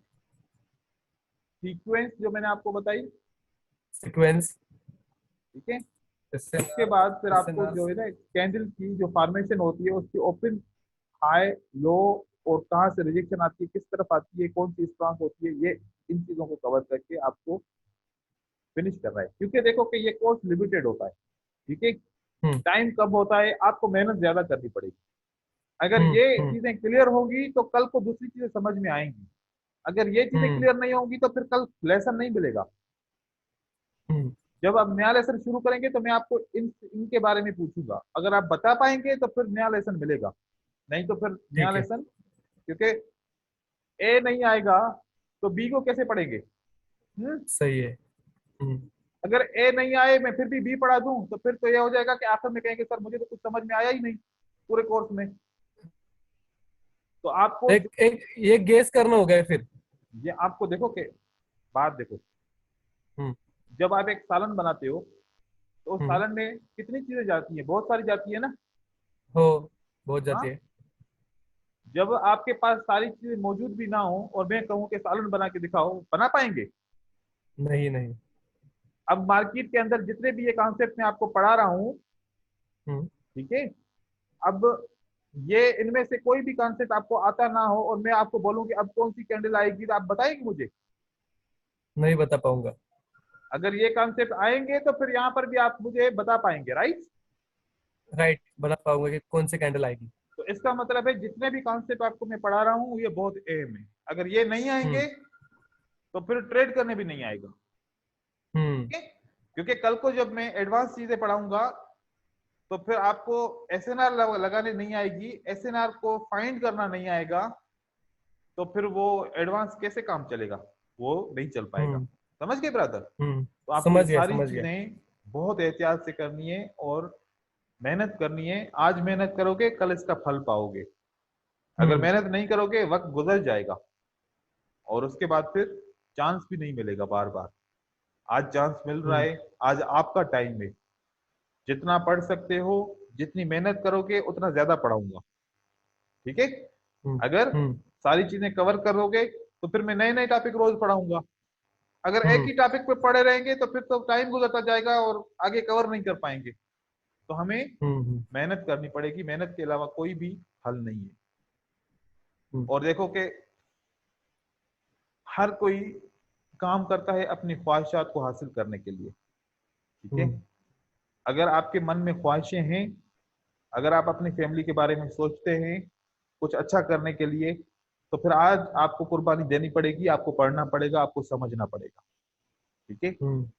सीक्वेंस जो मैंने आपको बताई। सीक्वेंस। ठीक है। एस एन उसके आर। बाद फिर एस एन आपको आर। जो है ना, कैंडल की जो फॉर्मेशन होती है, उसकी ओपन, हाई, लो, और कहाँ से रिजेक्शन आती है, किस तरफ आती है, कौन सी स्ट्रांग होती है, ये इन चीजों को कवर करके आपको फिनिश करना है। क्योंकि देखो कि ये कोर्स लिमिटेड होता है। ठीक है। हम्म टाइम कम होता है, आपको मेहनत ज्यादा करनी पड़ेगी। अगर हम्म ये हम्म चीजें क्लियर होगी तो कल को दूसरी चीजें समझ में आएंगी। अगर ये चीजें हम्म क्लियर नहीं होंगी तो फिर कल लेसन नहीं मिलेगा। हम्म। जब आप नया लेसन शुरू करेंगे तो मैं आपको इनके बारे में पूछूंगा, अगर आप बता पाएंगे तो फिर नया लेसन मिलेगा, नहीं तो फिर नया ठीक है। लेसन, क्योंकि ए नहीं आएगा तो बी को कैसे पढ़ेंगे। हम्म। सही है। अगर ए नहीं आए, मैं फिर भी बी पढ़ा दूं, तो फिर तो यह हो जाएगा कि आखिर में कहेंगे सर मुझे तो कुछ समझ में आया ही नहीं पूरे कोर्स में। तो आपको एक एक ये गेस करना होगा फिर। ये आपको देखो कि बात देखो, हम्म जब आप एक सालन बनाते हो, तो उस हम्म। सालन में कितनी चीजें जाती हैं, बहुत सारी जाती है ना। हो, बहुत जाती हाँ। है। जब आपके पास सारी चीजें मौजूद भी ना हो और मैं कहूँ कि सालन बना के दिखाओ, बना पाएंगे। नहीं नहीं। अब मार्केट के अंदर जितने भी ये कॉन्सेप्ट मैं आपको पढ़ा रहा हूँ, हम्म ठीक है, अब ये इनमें से कोई भी कॉन्सेप्ट आपको आता ना हो और मैं आपको बोलूं कि अब कौन सी कैंडल आएगी, तो आप बताएंगे मुझे। नहीं बता पाऊंगा। अगर ये कॉन्सेप्ट आएंगे तो फिर यहाँ पर भी आप मुझे बता पाएंगे, राइट। राइट, बता पाऊंगा कि कौन सी कैंडल आएगी। तो इसका मतलब है जितने भी कॉन्सेप्ट आपको मैं पढ़ा रहा हूँ ये बहुत अहम है। अगर ये नहीं आएंगे हम्म तो फिर ट्रेड करने भी नहीं आएगा। हम्म ठीक है। क्योंकि कल को जब मैं एडवांस चीजें पढ़ाऊंगा, तो फिर आपको एसएनआर लगाने नहीं आएगी, एसएनआर को फाइंड करना नहीं आएगा, तो फिर वो एडवांस कैसे काम चलेगा, वो नहीं चल पाएगा। हम्म समझ गए ब्रदर। तो आपको ये समझ गया, सारी समझ गया। चीजें बहुत एहतियात से करनी है और मेहनत करनी है। आज मेहनत करोगे कल इसका फल पाओगे, अगर हम्म मेहनत नहीं करोगे वक्त गुजर जाएगा और उसके बाद फिर चांस भी नहीं मिलेगा बार बार। आज चांस मिल रहा हम्म है, आज आपका टाइम है, जितना पढ़ सकते हो, जितनी मेहनत करोगे उतना ज्यादा पढ़ाऊंगा। ठीक है। हम्म अगर हम्म सारी चीजें कवर करोगे तो फिर मैं नए नए टॉपिक रोज पढ़ाऊंगा। अगर एक हम्म ही टॉपिक पे पढ़े रहेंगे तो फिर तो टाइम गुजरता जाएगा और आगे कवर नहीं कर पाएंगे। तो हमें हम्म। मेहनत करनी पड़ेगी, मेहनत के अलावा कोई भी हल नहीं है। हम्म और देखो कि हर कोई काम करता है अपनी ख्वाहिशात को हासिल करने के लिए। ठीक है। हम्म अगर आपके मन में ख्वाहिशें हैं, अगर आप अपनी फैमिली के बारे में सोचते हैं कुछ अच्छा करने के लिए, तो फिर आज आपको कुर्बानी देनी पड़ेगी, आपको पढ़ना पड़ेगा, आपको समझना पड़ेगा। ठीक है। हम्म।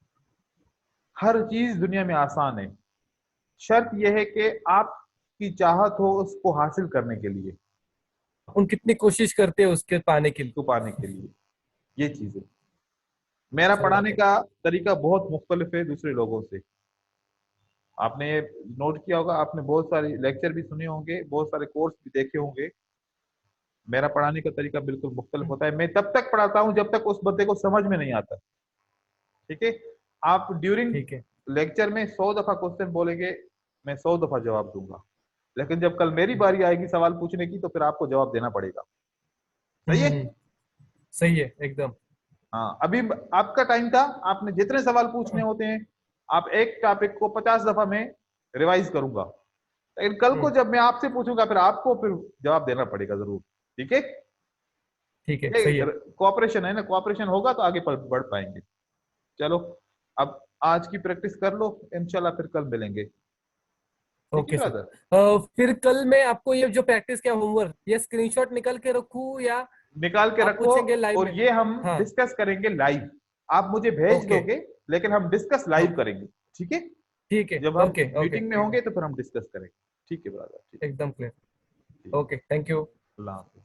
हर चीज दुनिया में आसान है, शर्त यह है कि आपकी चाहत हो उसको हासिल करने के लिए, उन कितनी कोशिश करते हैं उसके पाने के लिए। उसको पाने के लिए। ये चीज है। मेरा सही बात पढ़ाने है। का तरीका बहुत मुख्तलिफ है दूसरे लोगों से। आपने नोट किया होगा, आपने बहुत सारे लेक्चर भी सुने होंगे, बहुत सारे कोर्स भी देखे होंगे। मेरा पढ़ाने का तरीका बिल्कुल मुख्तलिफ होता है। मैं तब तक पढ़ाता हूँ जब तक उस बंदे को समझ में नहीं आता। ठीक है। आप ड्यूरिंग ठीक है। लेक्चर में 100 दफा क्वेश्चन बोलेंगे, मैं 100 दफा जवाब दूंगा, लेकिन जब कल मेरी बारी आएगी सवाल पूछने की तो फिर आपको जवाब देना पड़ेगा। सही है। हम्म। सही है एकदम। हाँ, अभी आपका टाइम था, आपने जितने सवाल पूछने होते हैं, आप एक टॉपिक को 50 दफा में रिवाइज करूंगा, लेकिन कल को हम्म। जब मैं आपसे पूछूंगा फिर आपको फिर जवाब देना पड़ेगा जरूर। ठीक है। ठीक है, ये सही है। कोऑपरेशन है ना, कोऑपरेशन होगा तो आगे बढ़ पाएंगे। चलो, अब आज की प्रैक्टिस कर लो, इंशाल्लाह फिर कल मिलेंगे। ठीक है ओके सर। ब्रदर। फिर कल मैं आपको ये जो प्रैक्टिस किया होमवर्क, ये स्क्रीनशॉट निकाल के रखूँ या निकाल के आप रखो, पूछेंगे लाइव और में? ये हम हाँ। डिस्कस करेंगे लाइव। आप मुझे भेज ओके। दोगे, लेकिन हम डिस्कस लाइव ओके। करेंगे। ठीक है। ठीक है। जब हम ओके ओके। मीटिंग में होंगे तो फिर हम डिस्कस करेंगे। ठीक है ब्रदर, ठीक एकदम क्लियर। है। ठीक ओके, थैंक यू। है। अल्लाह हाफिज।